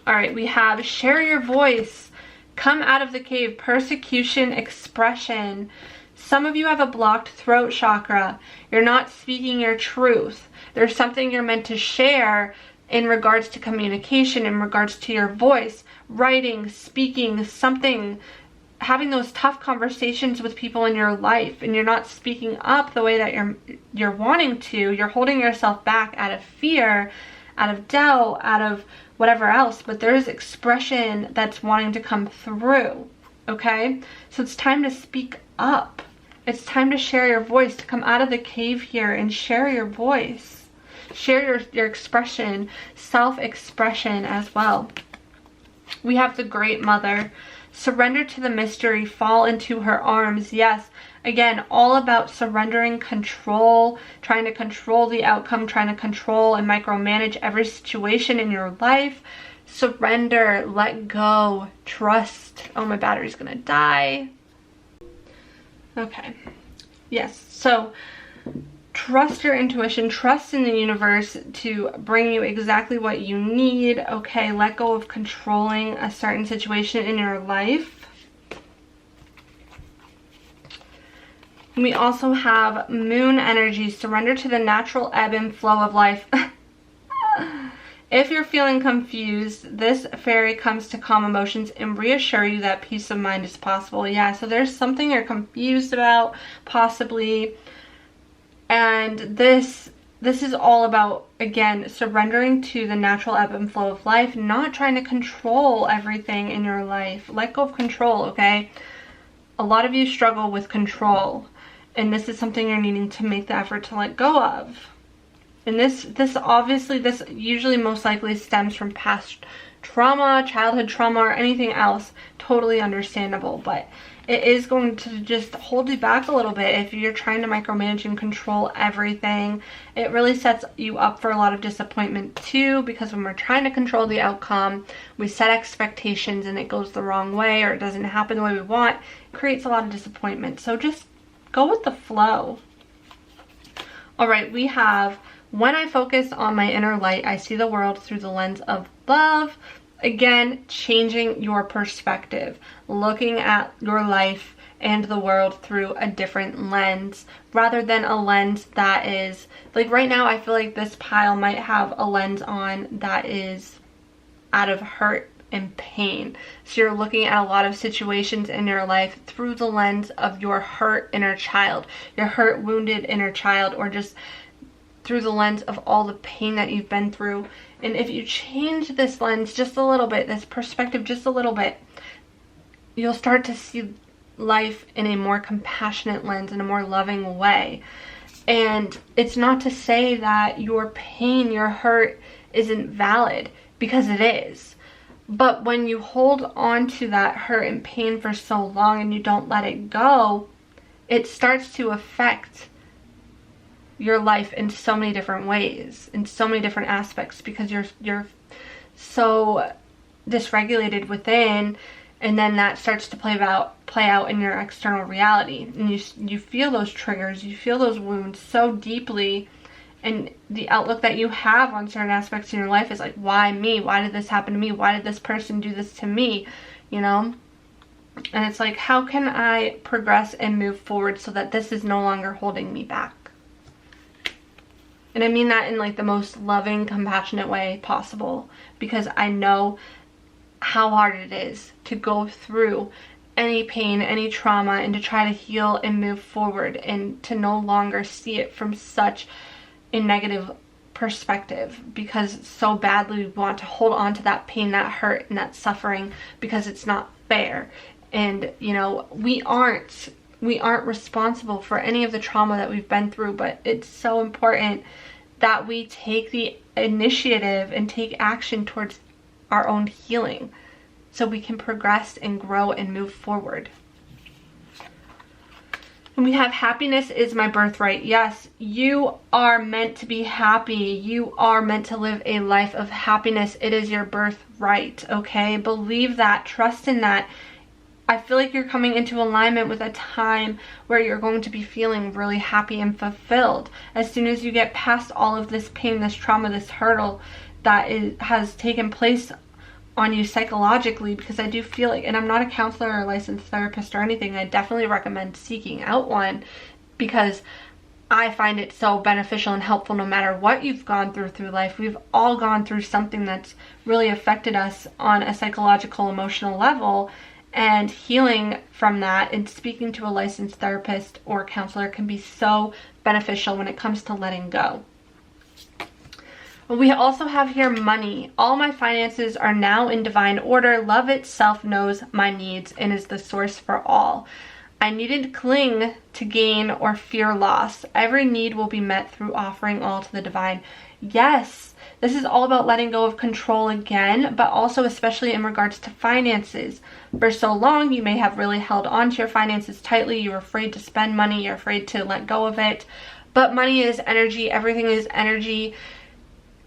All right, we have share your voice, come out of the cave, persecution, expression. Some of you have a blocked throat chakra. You're not speaking your truth. There's something you're meant to share in regards to communication, in regards to your voice, writing, speaking, something, having those tough conversations with people in your life, and you're not speaking up the way that you're wanting to. You're holding yourself back out of fear, out of doubt, out of whatever else, but there's expression that's wanting to come through, okay? So it's time to speak up. It's time to share your voice, to come out of the cave here and share your voice. Share your expression, self-expression as well. We have the Great Mother. Surrender to the mystery, fall into her arms. Yes, again, all about surrendering control, trying to control the outcome, trying to control and micromanage every situation in your life. Surrender, let go, trust. Oh, my battery's gonna die. Okay, yes, so trust your intuition, trust in the universe to bring you exactly what you need, okay? Let go of controlling a certain situation in your life. We also have moon energy, surrender to the natural ebb and flow of life. If you're feeling confused, this fairy comes to calm emotions and reassure you that peace of mind is possible. Yeah, so there's something you're confused about, possibly. And this is all about, again, surrendering to the natural ebb and flow of life, not trying to control everything in your life. Let go of control, okay? A lot of you struggle with control, and this is something you're needing to make the effort to let go of. And this usually most likely stems from past trauma, childhood trauma, or anything else. Totally understandable, but it is going to just hold you back a little bit if you're trying to micromanage and control everything. It really sets you up for a lot of disappointment too, because when we're trying to control the outcome, we set expectations and it goes the wrong way, or it doesn't happen the way we want. It creates a lot of disappointment. So just go with the flow. All right, we have, when I focus on my inner light, I see the world through the lens of love. Again, changing your perspective, looking at your life and the world through a different lens, rather than a lens that is, like right now, I feel like this pile might have a lens on that is out of hurt and pain. So you're looking at a lot of situations in your life through the lens of your hurt inner child, your hurt, wounded inner child, or just through the lens of all the pain that you've been through. And if you change this lens just a little bit, this perspective just a little bit, you'll start to see life in a more compassionate lens, in a more loving way. And it's not to say that your pain, your hurt isn't valid, because it is. But when you hold on to that hurt and pain for so long and you don't let it go, it starts to affect your life in so many different ways, in so many different aspects, because you're so dysregulated within, and then that starts to play out in your external reality, and you feel those triggers, you feel those wounds so deeply, and the outlook that you have on certain aspects in your life is like, why me? Why did this happen to me? Why did this person do this to me? You know? And it's like, how can I progress and move forward so that this is no longer holding me back? And I mean that in like the most loving, compassionate way possible, because I know how hard it is to go through any pain, any trauma, and to try to heal and move forward, and to no longer see it from such a negative perspective, because so badly we want to hold on to that pain, that hurt, and that suffering, because it's not fair. And you know, we aren't We aren't responsible for any of the trauma that we've been through, but it's so important that we take the initiative and take action towards our own healing so we can progress and grow and move forward. And we have happiness is my birthright. Yes, you are meant to be happy. You are meant to live a life of happiness. It is your birthright, okay? Believe that. Trust in that. I feel like you're coming into alignment with a time where you're going to be feeling really happy and fulfilled. As soon as you get past all of this pain, this trauma, this hurdle that has taken place on you psychologically, because I do feel like, and I'm not a counselor or a licensed therapist or anything, I definitely recommend seeking out one because I find it so beneficial and helpful no matter what you've gone through life. We've all gone through something that's really affected us on a psychological, emotional level, and healing from that and speaking to a licensed therapist or counselor can be so beneficial when it comes to letting go. We also have here money. All my finances are now in divine order. Love itself knows my needs and is the source for all. I needn't cling to gain or fear loss. Every need will be met through offering all to the divine. Yes, this is all about letting go of control again, but also especially in regards to finances. For so long, you may have really held on to your finances tightly. You're afraid to spend money. You're afraid to let go of it. But money is energy. Everything is energy.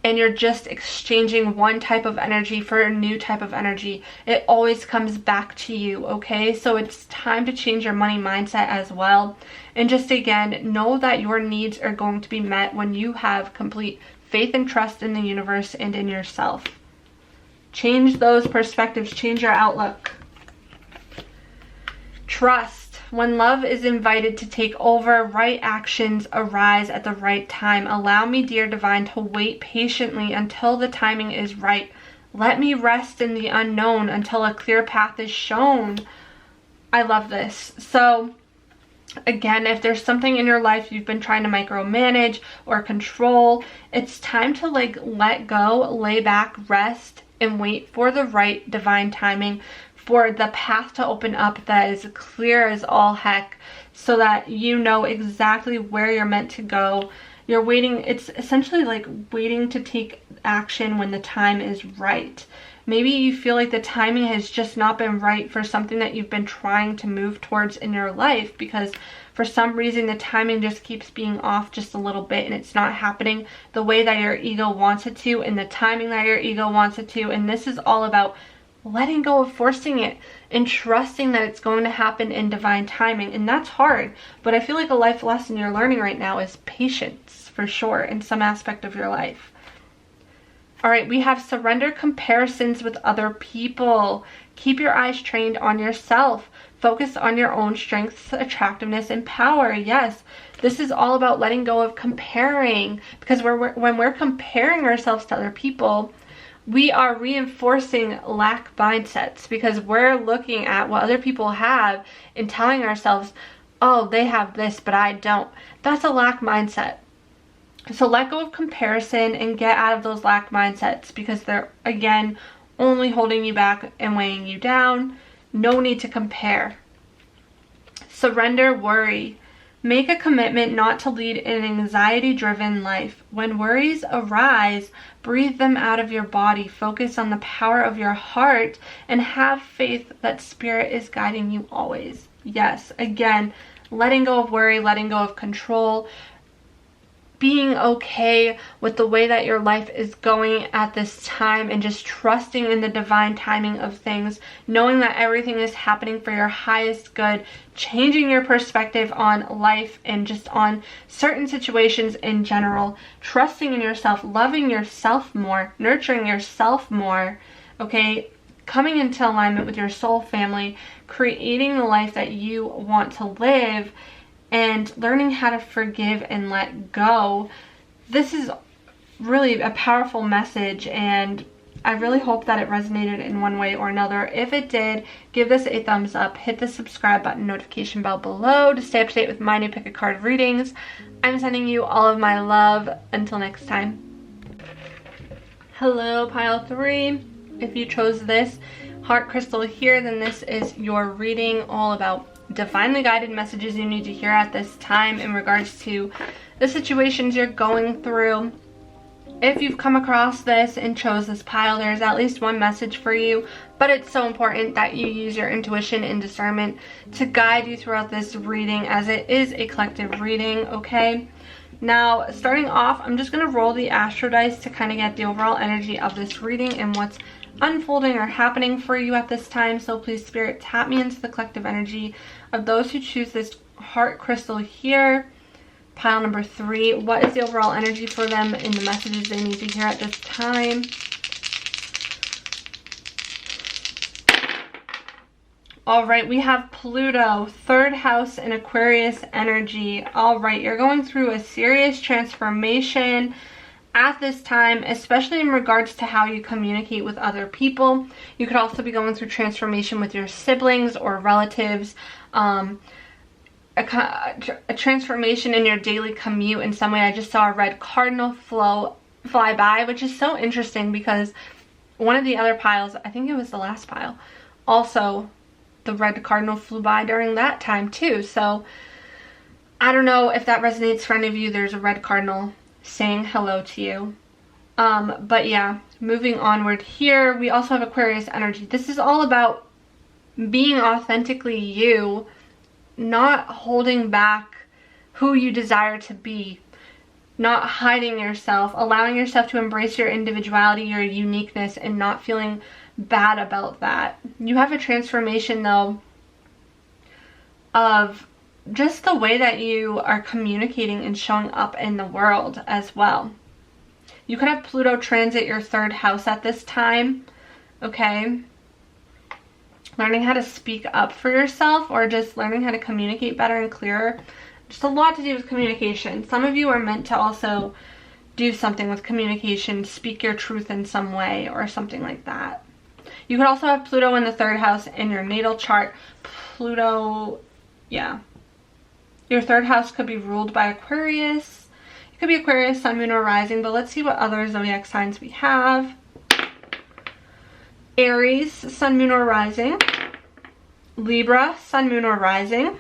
And you're just exchanging one type of energy for a new type of energy. It always comes back to you, okay? So it's time to change your money mindset as well. And just again, know that your needs are going to be met when you have complete faith and trust in the universe and in yourself. Change those perspectives, change your outlook. Trust. When love is invited to take over, right actions arise at the right time. Allow me, dear divine, to wait patiently until the timing is right. Let me rest in the unknown until a clear path is shown. I love this. So again, if there's something in your life you've been trying to micromanage or control, it's time to let go, lay back, rest, and wait for the right divine timing, for the path to open up that is clear as all heck, so that you know exactly where you're meant to go. You're waiting, it's essentially like waiting to take action when the time is right. Maybe you feel like the timing has just not been right for something that you've been trying to move towards in your life, because for some reason the timing just keeps being off just a little bit and it's not happening the way that your ego wants it to and the timing that your ego wants it to. And this is all about letting go of forcing it and trusting that it's going to happen in divine timing. And that's hard, but I feel like a life lesson you're learning right now is patience, for sure, in some aspect of your life. All right, we have surrender comparisons with other people. Keep your eyes trained on yourself. Focus on your own strengths, attractiveness, and power. Yes, this is all about letting go of comparing, because when we're comparing ourselves to other people, we are reinforcing lack mindsets, because we're looking at what other people have and telling ourselves, oh, they have this, but I don't. That's a lack mindset. So let go of comparison and get out of those lack mindsets, because they're, again, only holding you back and weighing you down. No need to compare. Surrender worry. Make a commitment not to lead an anxiety-driven life. When worries arise, breathe them out of your body. Focus on the power of your heart and have faith that Spirit is guiding you always. Yes, again, letting go of worry, letting go of control, being okay with the way that your life is going at this time, and just trusting in the divine timing of things, knowing that everything is happening for your highest good, changing your perspective on life and just on certain situations in general, trusting in yourself, loving yourself more, nurturing yourself more, okay? Coming into alignment with your soul family, creating the life that you want to live, and learning how to forgive and let go. This is really a powerful message, and I really hope that it resonated in one way or another. If it did, give this a thumbs up, hit the subscribe button, notification bell below to stay up to date with my new pick a card readings. I'm sending you all of my love. Until next time. Hello, pile 3. If you chose this heart crystal here, then this is your reading, all about divinely guided messages you need to hear at this time in regards to the situations you're going through. If you've come across this and chose this pile, there's at least one message for you, but it's so important that you use your intuition and discernment to guide you throughout this reading, as it is a collective reading, okay? Now, starting off, I'm just going to roll the astro dice to kind of get the overall energy of this reading and what's unfolding or happening for you at this time. So please, Spirit, tap me into the collective energy of those who choose this heart crystal here. Pile number 3, what is the overall energy for them in the messages they need to hear at this time? All right, we have Pluto, 3rd house in Aquarius energy. All right, you're going through a serious transformation at this time, especially in regards to how you communicate with other people. You could also be going through transformation with your siblings or relatives, a transformation in your daily commute in some way. I just saw a red cardinal fly by, which is so interesting because one of the other piles, I think it was the last pile, also the red cardinal flew by during that time too. So I don't know if that resonates for any of you. There's a red cardinal saying hello to you. But yeah, moving onward here, we also have Aquarius energy. This is all about being authentically you, not holding back who you desire to be, not hiding yourself, allowing yourself to embrace your individuality, your uniqueness, and not feeling bad about that. You have a transformation though of just the way that you are communicating and showing up in the world as well. You could have Pluto transit your 3rd house at this time, okay? Learning how to speak up for yourself, or just learning how to communicate better and clearer. Just a lot to do with communication. Some of you are meant to also do something with communication, speak your truth in some way or something like that. You could also have Pluto in the 3rd house in your natal chart. Pluto, yeah. Your 3rd house could be ruled by Aquarius. It could be Aquarius, Sun, Moon, or Rising, but let's see what other zodiac signs we have. Aries, Sun, Moon, or Rising. Libra, Sun, Moon, or Rising.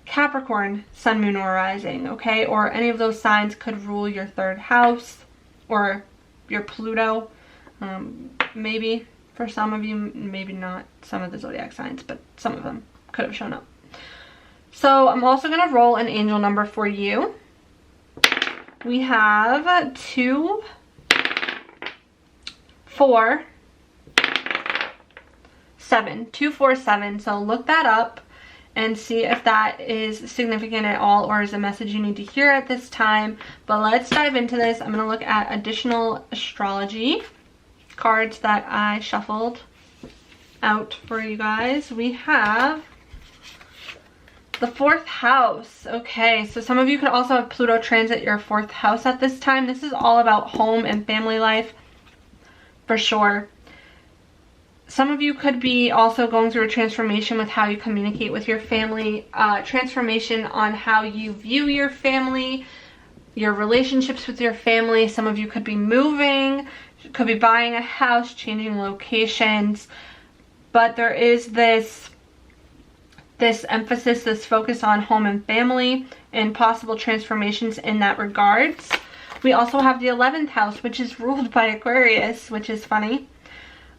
Capricorn, Sun, Moon, or Rising, okay? Or any of those signs could rule your 3rd house or your Pluto. Maybe for some of you, maybe not some of the zodiac signs, but some of them could have shown up. So I'm also going to roll an angel number for you. We have 2, 4, 7. 2, 4, 7. So look that up and see if that is significant at all or is a message you need to hear at this time. But let's dive into this. I'm going to look at additional astrology cards that I shuffled out for you guys. We have the 4th house. Okay, so some of you could also have Pluto transit your 4th house at this time. This is all about home and family life for sure. Some of you could be also going through a transformation with how you communicate with your family, transformation on how you view your family, your relationships with your family. Some of you could be moving, could be buying a house, changing locations, but there is this emphasis, this focus on home and family and possible transformations in that regards. We also have the 11th house, which is ruled by Aquarius, which is funny.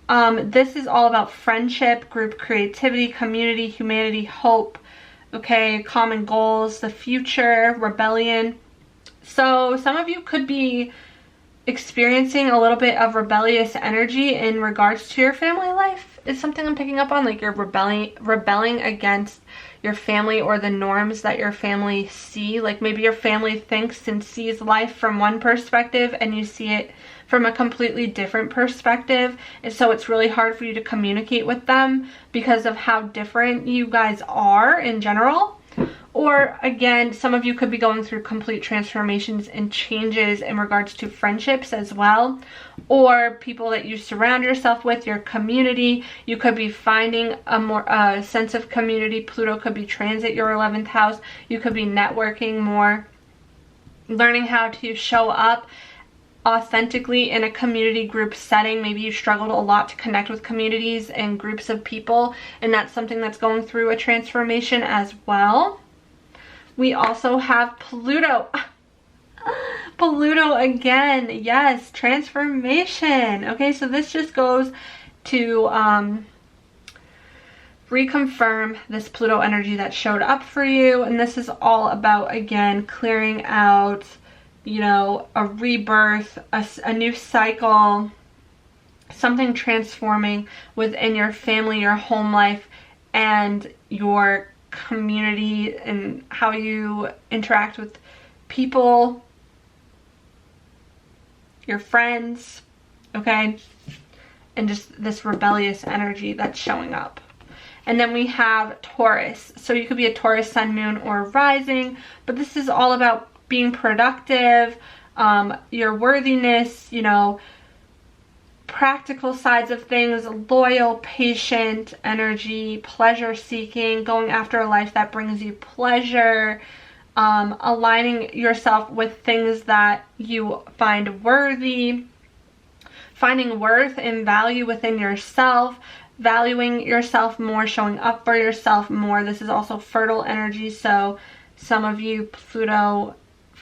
This is all about friendship, group creativity, community, humanity, hope, okay, common goals, the future, rebellion. So some of you could be experiencing a little bit of rebellious energy in regards to your family life is something I'm picking up on. Like you're rebelling against your family or the norms that your family see. Like maybe your family thinks and sees life from one perspective and you see it from a completely different perspective, and so it's really hard for you to communicate with them because of how different you guys are in general. Or again, some of you could be going through complete transformations and changes in regards to friendships as well, or people that you surround yourself with, your community. You could be finding a more sense of community. Pluto could be transit your 11th house. You could be networking more, learning how to show up authentically in a community group setting. Maybe you struggled a lot to connect with communities and groups of people, and that's something that's going through a transformation as well. We also have Pluto. Pluto again. Yes, transformation. Okay, so this just goes to reconfirm this Pluto energy that showed up for you. And this is all about, again, clearing out, you know, a rebirth, a new cycle, something transforming within your family, your home life, and your community, and how you interact with people, your friends, okay? And just this rebellious energy that's showing up. And then we have Taurus. So you could be a Taurus sun, moon, or rising, but this is all about being productive, your worthiness, you know, practical sides of things, loyal, patient energy, pleasure seeking, going after a life that brings you pleasure, aligning yourself with things that you find worthy, finding worth and value within yourself, valuing yourself more, showing up for yourself more. This is also fertile energy, so some of you, Pluto,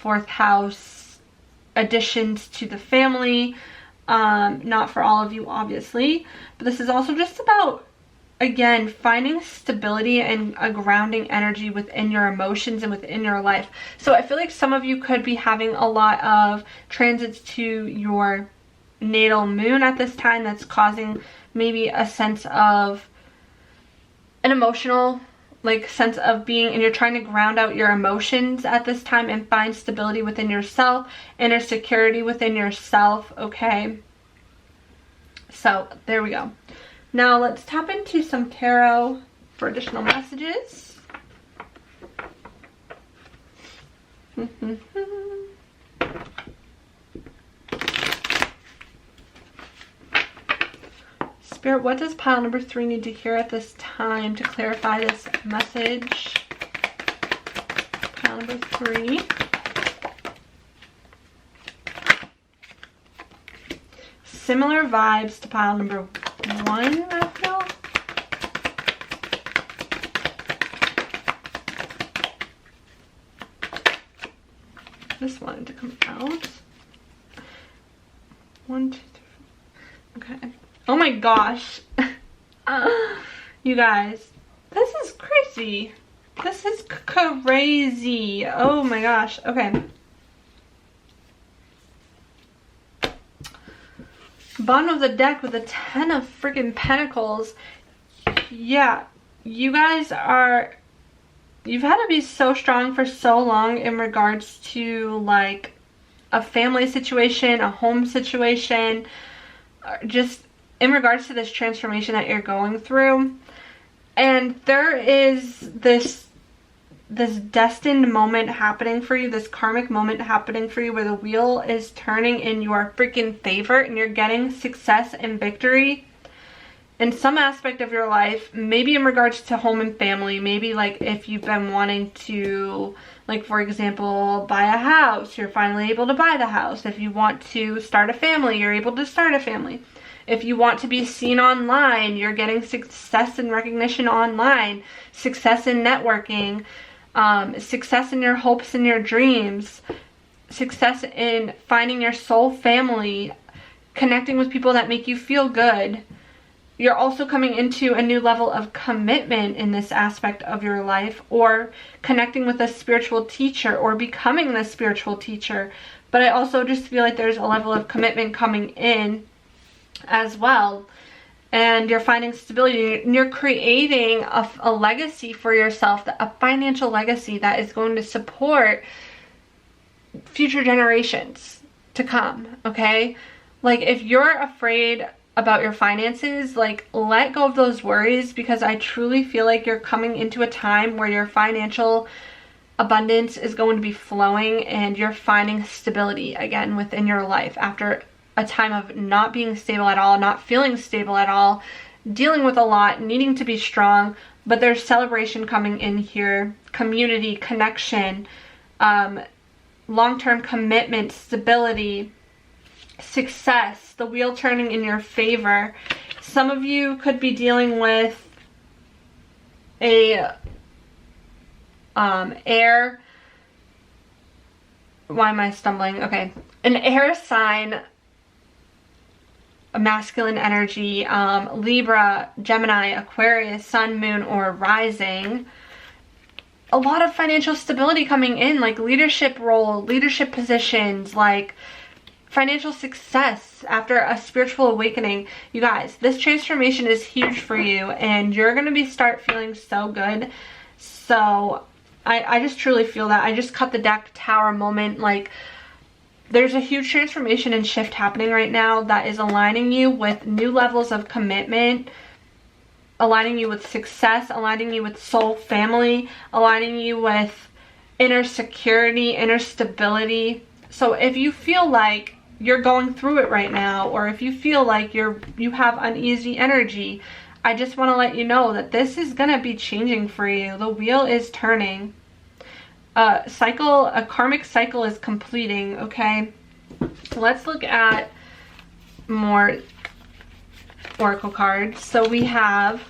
4th house, additions to the family, not for all of you obviously, but this is also just about, again, finding stability and a grounding energy within your emotions and within your life. So I feel like some of you could be having a lot of transits to your natal moon at this time that's causing maybe a sense of an emotional sense of being, and you're trying to ground out your emotions at this time and find stability within yourself, inner security within yourself, okay? So there we go. Now let's tap into some tarot for additional messages. Spirit, what does pile number 3 need to hear at this time to clarify this message? Pile number 3. Similar vibes to pile number 1, I feel. This wanted to come out. 1, 2, 3. Okay. Oh my gosh. You guys, this is crazy. This is crazy. Oh my gosh. Okay. Bottom of the deck with a 10 of freaking Pentacles. Yeah, you guys are, you've had to be so strong for so long in regards to like a family situation, a home situation, just in regards to this transformation that you're going through. And there is this destined moment happening for you, this karmic moment happening for you where the wheel is turning in your freaking favor and you're getting success and victory in some aspect of your life, maybe in regards to home and family. Maybe like if you've been wanting to, like for example, buy a house, you're finally able to buy the house. If you want to start a family, you're able to start a family. If you want to be seen online, you're getting success and recognition online, success in networking, success in your hopes and your dreams, success in finding your soul family, connecting with people that make you feel good. You're also coming into a new level of commitment in this aspect of your life, or connecting with a spiritual teacher or becoming the spiritual teacher. But I also just feel like there's a level of commitment coming in as well, and you're finding stability, and you're creating a legacy for yourself, a financial legacy that is going to support future generations to come, okay? Like if you're afraid about your finances, like let go of those worries, because I truly feel like you're coming into a time where your financial abundance is going to be flowing and you're finding stability again within your life after a time of not being stable at all, not feeling stable at all, dealing with a lot, needing to be strong. But there's celebration coming in here, community, connection, long-term commitment, stability. success, the wheel turning in your favor. Some of you could be dealing with a air, why am I stumbling? Okay, an air sign, a masculine energy, Libra, Gemini, Aquarius, Sun, Moon, or Rising. A lot of financial stability coming in, like leadership role, leadership positions, like financial success after a spiritual awakening. You guys, this transformation is huge for you, and you're going to start feeling so good. So I just truly feel that. I just cut the deck, Tower moment. Like, there's a huge transformation and shift happening right now that is aligning you with new levels of commitment, aligning you with success, aligning you with soul family, aligning you with inner security, inner stability. So if you feel like you're going through it right now, or if you feel like you have uneasy energy, I just want to let you know that this is going to be changing for you. The wheel is turning. A karmic cycle is completing, okay? Let's look at more oracle cards. So we have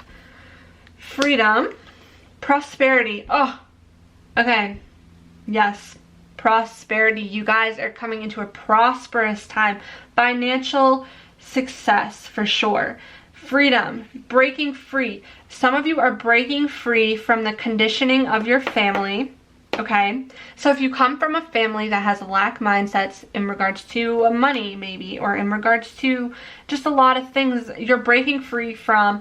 freedom, prosperity. Oh, okay. Yes, prosperity. You guys are coming into a prosperous time. Financial success for sure. Freedom, breaking free. Some of you are breaking free from the conditioning of your family, okay? So if you come from a family that has lack mindsets in regards to money maybe, or in regards to just a lot of things, you're breaking free from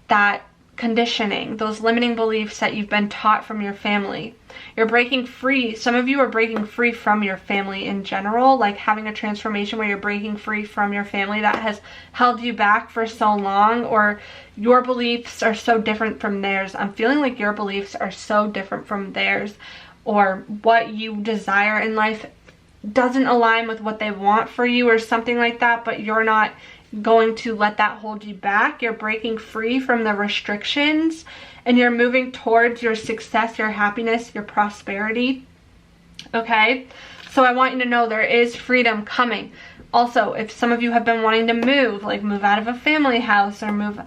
that conditioning, those limiting beliefs that you've been taught from your family. You're breaking free. Some of you are breaking free from your family in general, like having a transformation where you're breaking free from your family that has held you back for so long, or your beliefs are so different from theirs. I'm feeling like your beliefs are so different from theirs, or what you desire in life doesn't align with what they want for you or something like that, but you're not going to let that hold you back. You're breaking free from the restrictions, and you're moving towards your success, your happiness, your prosperity. Okay, so I want you to know there is freedom coming. Also, if some of you have been wanting to move, like move out of a family house, or move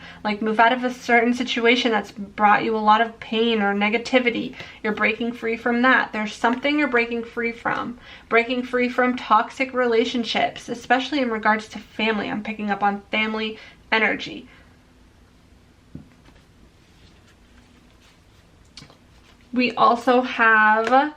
out of a certain situation that's brought you a lot of pain or negativity, you're breaking free from that. There's something you're breaking free from. Breaking free from toxic relationships, especially in regards to family. I'm picking up on family energy. We also have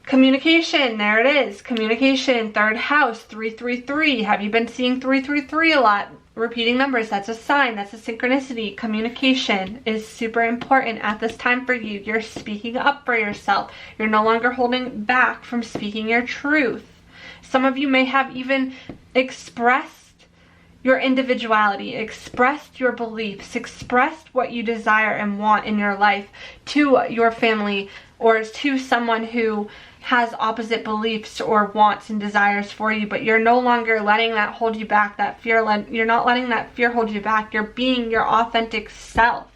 communication. There it is. Communication, third house, 333. Have you been seeing 333 a lot? Repeating numbers, that's a sign, that's a synchronicity. Communication is super important at this time for you. You're speaking up for yourself. You're no longer holding back from speaking your truth. Some of you may have even expressed your individuality, expressed your beliefs, expressed what you desire and want in your life to your family, or to someone who has opposite beliefs or wants and desires for you, but you're no longer letting that hold you back, that fear. You're not letting that fear hold you back. You're being your authentic self.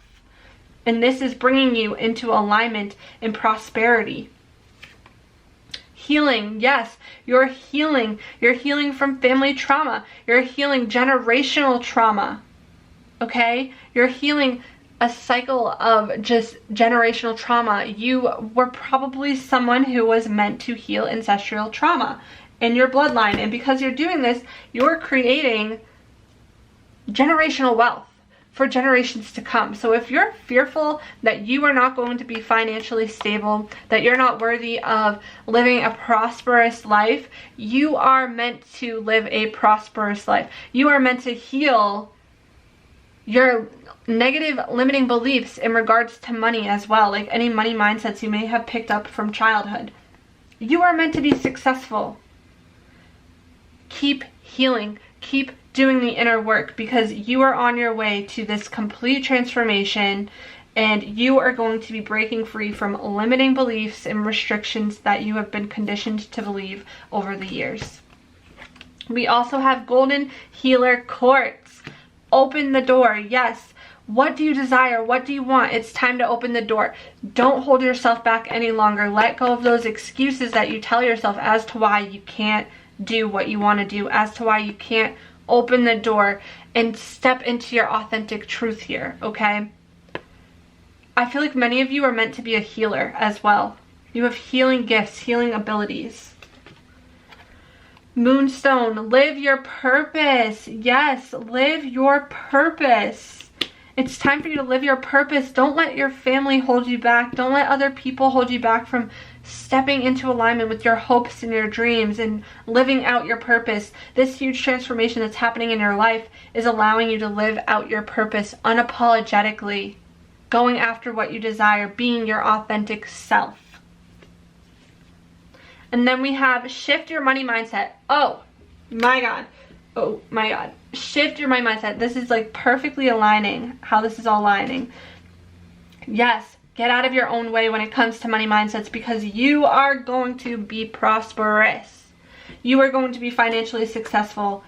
And this is bringing you into alignment and prosperity. Healing, yes, you're healing. You're healing from family trauma. You're healing generational trauma, okay? You're healing a cycle of just generational trauma. You were probably someone who was meant to heal ancestral trauma in your bloodline. And because you're doing this, you're creating generational wealth for generations to come. So if you're fearful that you are not going to be financially stable, that you're not worthy of living a prosperous life, you are meant to live a prosperous life. You are meant to heal your negative limiting beliefs in regards to money as well, like any money mindsets you may have picked up from childhood. You are meant to be successful. Keep healing. Keep doing the inner work, because you are on your way to this complete transformation, and you are going to be breaking free from limiting beliefs and restrictions that you have been conditioned to believe over the years. We also have Golden Healer Quartz. Open the door. Yes. What do you desire? What do you want? It's time to open the door. Don't hold yourself back any longer. Let go of those excuses that you tell yourself as to why you can't do what you want to do, as to why you can't open the door and step into your authentic truth here, okay? I feel like many of you are meant to be a healer as well. You have healing gifts, healing abilities. Moonstone, live your purpose. Yes, live your purpose. It's time for you to live your purpose. Don't let your family hold you back. Don't let other people hold you back from stepping into alignment with your hopes and your dreams and living out your purpose. This huge transformation that's happening in your life is allowing you to live out your purpose unapologetically, going after what you desire, being your authentic self. And then we have shift your money mindset. Oh my God. Oh my God. Shift your money mindset. This is like perfectly aligning how this is all aligning. Yes, get out of your own way when it comes to money mindsets, because you are going to be prosperous. You are going to be financially successful.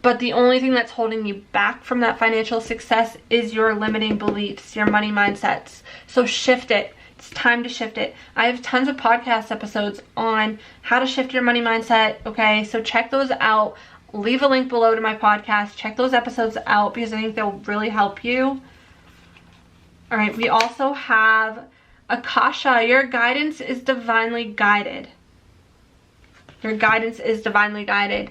But the only thing that's holding you back from that financial success is your limiting beliefs, your money mindsets. So shift it. It's time to shift it. I have tons of podcast episodes on how to shift your money mindset, okay? So check those out. Leave a link below to my podcast. Check those episodes out because I think they'll really help you. All right, we also have Akasha. Your guidance is divinely guided. Your guidance is divinely guided.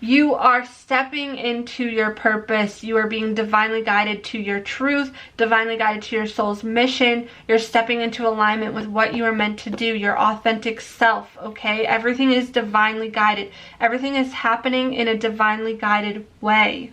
You are stepping into your purpose. You are being divinely guided to your truth, divinely guided to your soul's mission. You're stepping into alignment with what you are meant to do, your authentic self, okay? Everything is divinely guided. Everything is happening in a divinely guided way.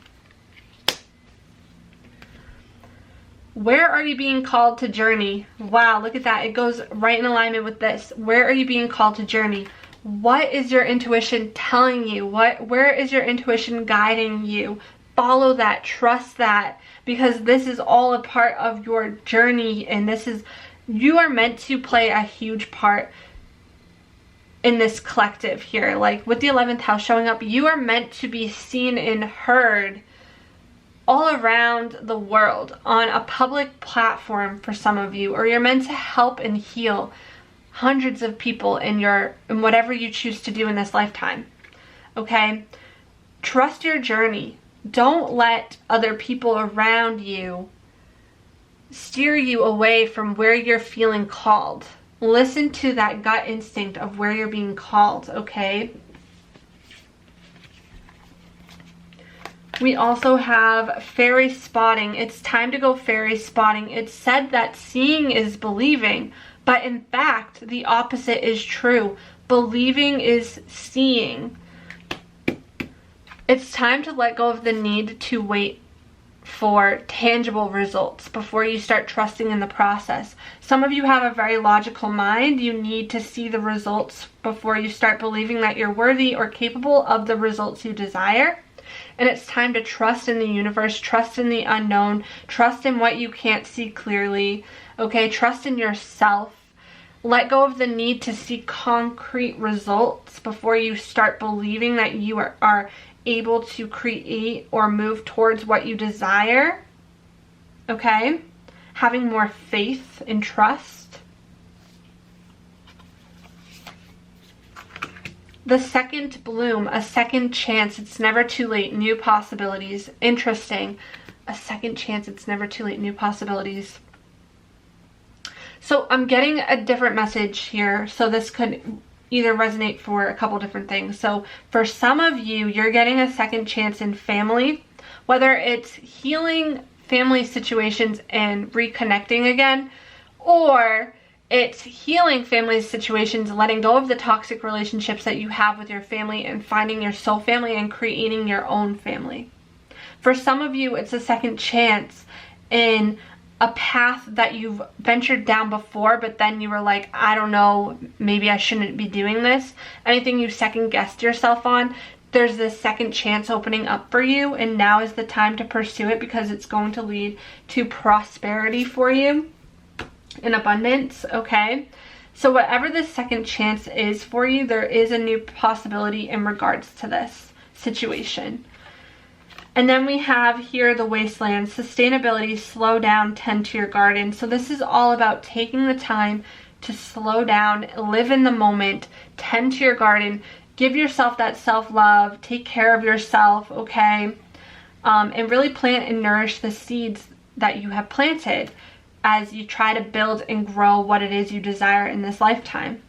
Where are you being called to journey? Wow, look at that. It goes right in alignment with this. Where are you being called to journey? What is your intuition telling you? Where is your intuition guiding you? Follow that, trust that, because this is all a part of your journey, and you are meant to play a huge part in this collective here. Like with the 11th house showing up, you are meant to be seen and heard all around the world on a public platform for some of you, or you're meant to help and heal hundreds of people in whatever you choose to do in this lifetime. Okay? Trust your journey. Don't let other people around you steer you away from where you're feeling called. Listen to that gut instinct of where you're being called, okay? We also have fairy spotting. It's time to go fairy spotting. It's said that seeing is believing, but in fact, the opposite is true. Believing is seeing. It's time to let go of the need to wait for tangible results before you start trusting in the process. Some of you have a very logical mind. You need to see the results before you start believing that you're worthy or capable of the results you desire. And it's time to trust in the universe, trust in the unknown, trust in what you can't see clearly, okay? Trust in yourself. Let go of the need to see concrete results before you start believing that you are able to create or move towards what you desire, okay? Having more faith and trust. The second bloom, a second chance, it's never too late, new possibilities. Interesting. A second chance, it's never too late, new possibilities. So I'm getting a different message here, so this could either resonate for a couple different things. So for some of you, you're getting a second chance in family, whether it's healing family situations and reconnecting again, or it's healing family situations, letting go of the toxic relationships that you have with your family and finding your soul family and creating your own family. For some of you, it's a second chance in a path that you've ventured down before, but then you were like, I don't know, maybe I shouldn't be doing this. Anything you second guessed yourself on, there's this second chance opening up for you, and now is the time to pursue it because it's going to lead to prosperity for you. In abundance, okay? So whatever this second chance is for you, there is a new possibility in regards to this situation. And then we have here the wasteland, sustainability, slow down, tend to your garden. So this is all about taking the time to slow down, live in the moment, tend to your garden, give yourself that self-love, take care of yourself, okay? And really plant and nourish the seeds that you have planted as you try to build and grow what it is you desire in this lifetime.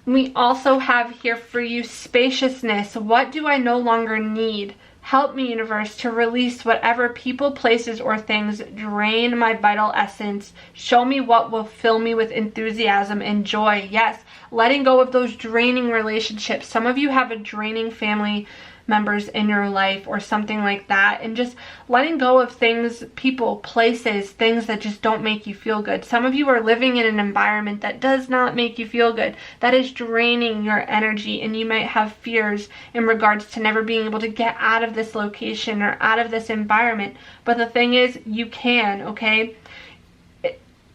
We also have here for you spaciousness. What do I no longer need? Help me, universe, to release whatever people, places, or things drain my vital essence. Show me what will fill me with enthusiasm and joy. Yes, letting go of those draining relationships. Some of you have a draining family members in your life or something like that, and just letting go of things, people, places, things that just don't make you feel good. Some of you are living in an environment that does not make you feel good, that is draining your energy, and you might have fears in regards to never being able to get out of this location or out of this environment. But the thing is, you can, okay?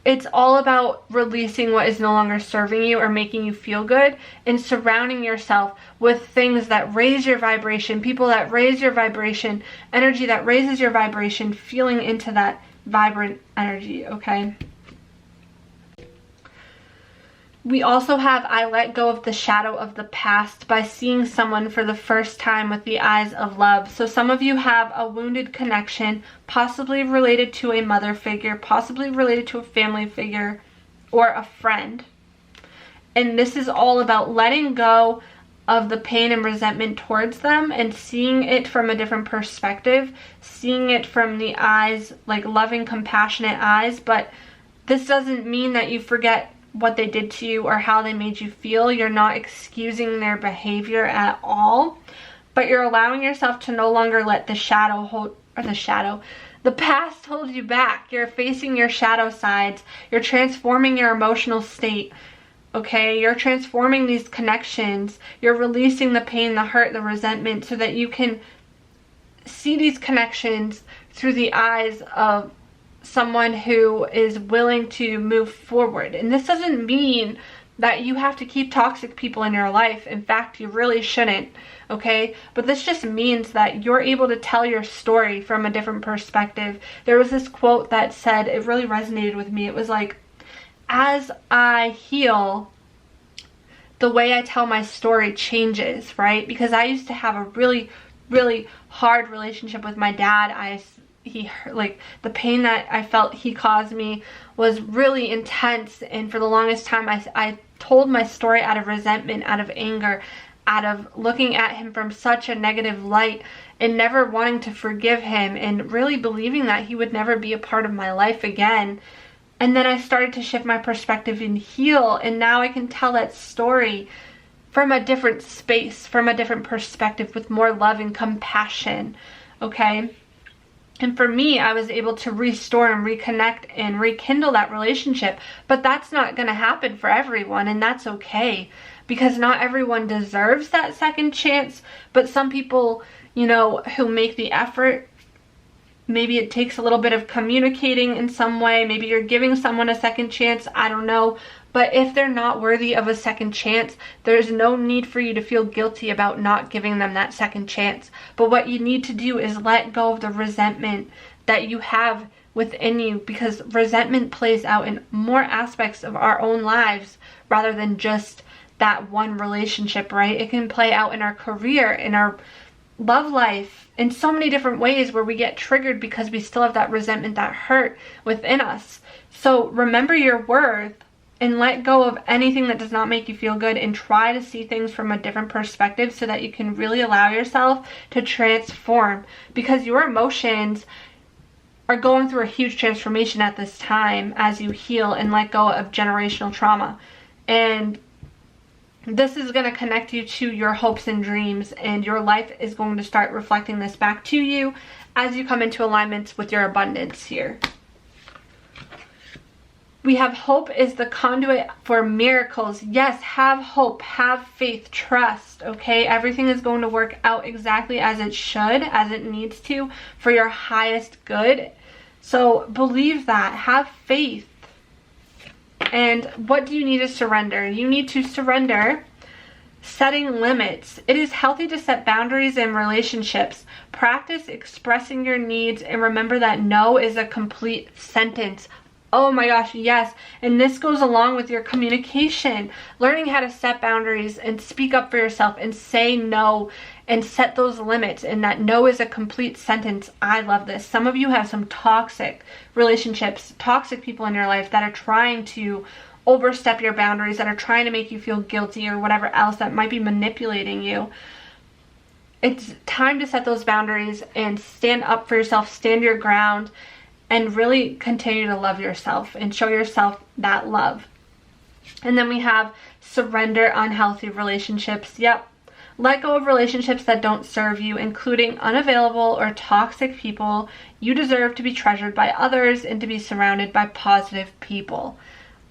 It's all about releasing what is no longer serving you or making you feel good, and surrounding yourself with things that raise your vibration, people that raise your vibration, energy that raises your vibration, feeling into that vibrant energy, okay? We also have, I let go of the shadow of the past by seeing someone for the first time with the eyes of love. So some of you have a wounded connection, possibly related to a mother figure, possibly related to a family figure, or a friend. And this is all about letting go of the pain and resentment towards them and seeing it from a different perspective, seeing it from the eyes, like loving, compassionate eyes. But this doesn't mean that you forget what they did to you or how they made you feel. You're not excusing their behavior at all, but you're allowing yourself to no longer let the past hold you back. You're facing your shadow sides. You're transforming your emotional state, okay? You're transforming these connections. You're releasing the pain, the hurt, the resentment, so that you can see these connections through the eyes of someone who is willing to move forward. And this doesn't mean that you have to keep toxic people in your life. In fact, you really shouldn't, okay? But this just means that you're able to tell your story from a different perspective. There was this quote that said, it really resonated with me. It was like, as I heal, the way I tell my story changes, right? Because I used to have a really, really hard relationship with my dad. Like, the pain that I felt he caused me was really intense, and for the longest time I told my story out of resentment, out of anger, out of looking at him from such a negative light, and never wanting to forgive him, and really believing that he would never be a part of my life again. And then I started to shift my perspective and heal, and now I can tell that story from a different space, from a different perspective, with more love and compassion, okay? And for me, I was able to restore and reconnect and rekindle that relationship. But that's not going to happen for everyone, and that's okay. Because not everyone deserves that second chance. But some people, you know, who make the effort, maybe it takes a little bit of communicating in some way. Maybe you're giving someone a second chance. I don't know. But if they're not worthy of a second chance, there's no need for you to feel guilty about not giving them that second chance. But what you need to do is let go of the resentment that you have within you, because resentment plays out in more aspects of our own lives rather than just that one relationship, right? It can play out in our career, in our love life, in so many different ways where we get triggered because we still have that resentment, that hurt within us. So remember your worth, and let go of anything that does not make you feel good, and try to see things from a different perspective so that you can really allow yourself to transform, because your emotions are going through a huge transformation at this time as you heal and let go of generational trauma. And this is going to connect you to your hopes and dreams, and your life is going to start reflecting this back to you as you come into alignments with your abundance here. We have hope is the conduit for miracles. Yes, have hope, have faith, trust, okay? Everything is going to work out exactly as it should, as it needs to, for your highest good. So believe that, have faith. And what do you need to surrender? You need to surrender setting limits. It is healthy to set boundaries in relationships. Practice expressing your needs, and remember that no is a complete sentence. Oh my gosh, yes. And this goes along with your communication. Learning how to set boundaries and speak up for yourself and say no and set those limits. And that no is a complete sentence. I love this. Some of you have some toxic relationships, toxic people in your life that are trying to overstep your boundaries, that are trying to make you feel guilty or whatever else, that might be manipulating you. It's time to set those boundaries and stand up for yourself, stand your ground, and really continue to love yourself and show yourself that love. And then we have surrender unhealthy relationships. Yep. Let go of relationships that don't serve you, including unavailable or toxic people. You deserve to be treasured by others and to be surrounded by positive people.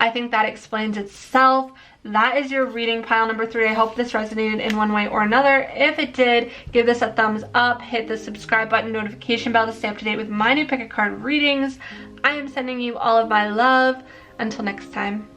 I think that explains itself. That is your reading pile number 3. I hope this resonated in one way or another. If it did, give this a thumbs up, hit the subscribe button, notification bell to stay up to date with my new pick a card readings. I am sending you all of my love. Until next time.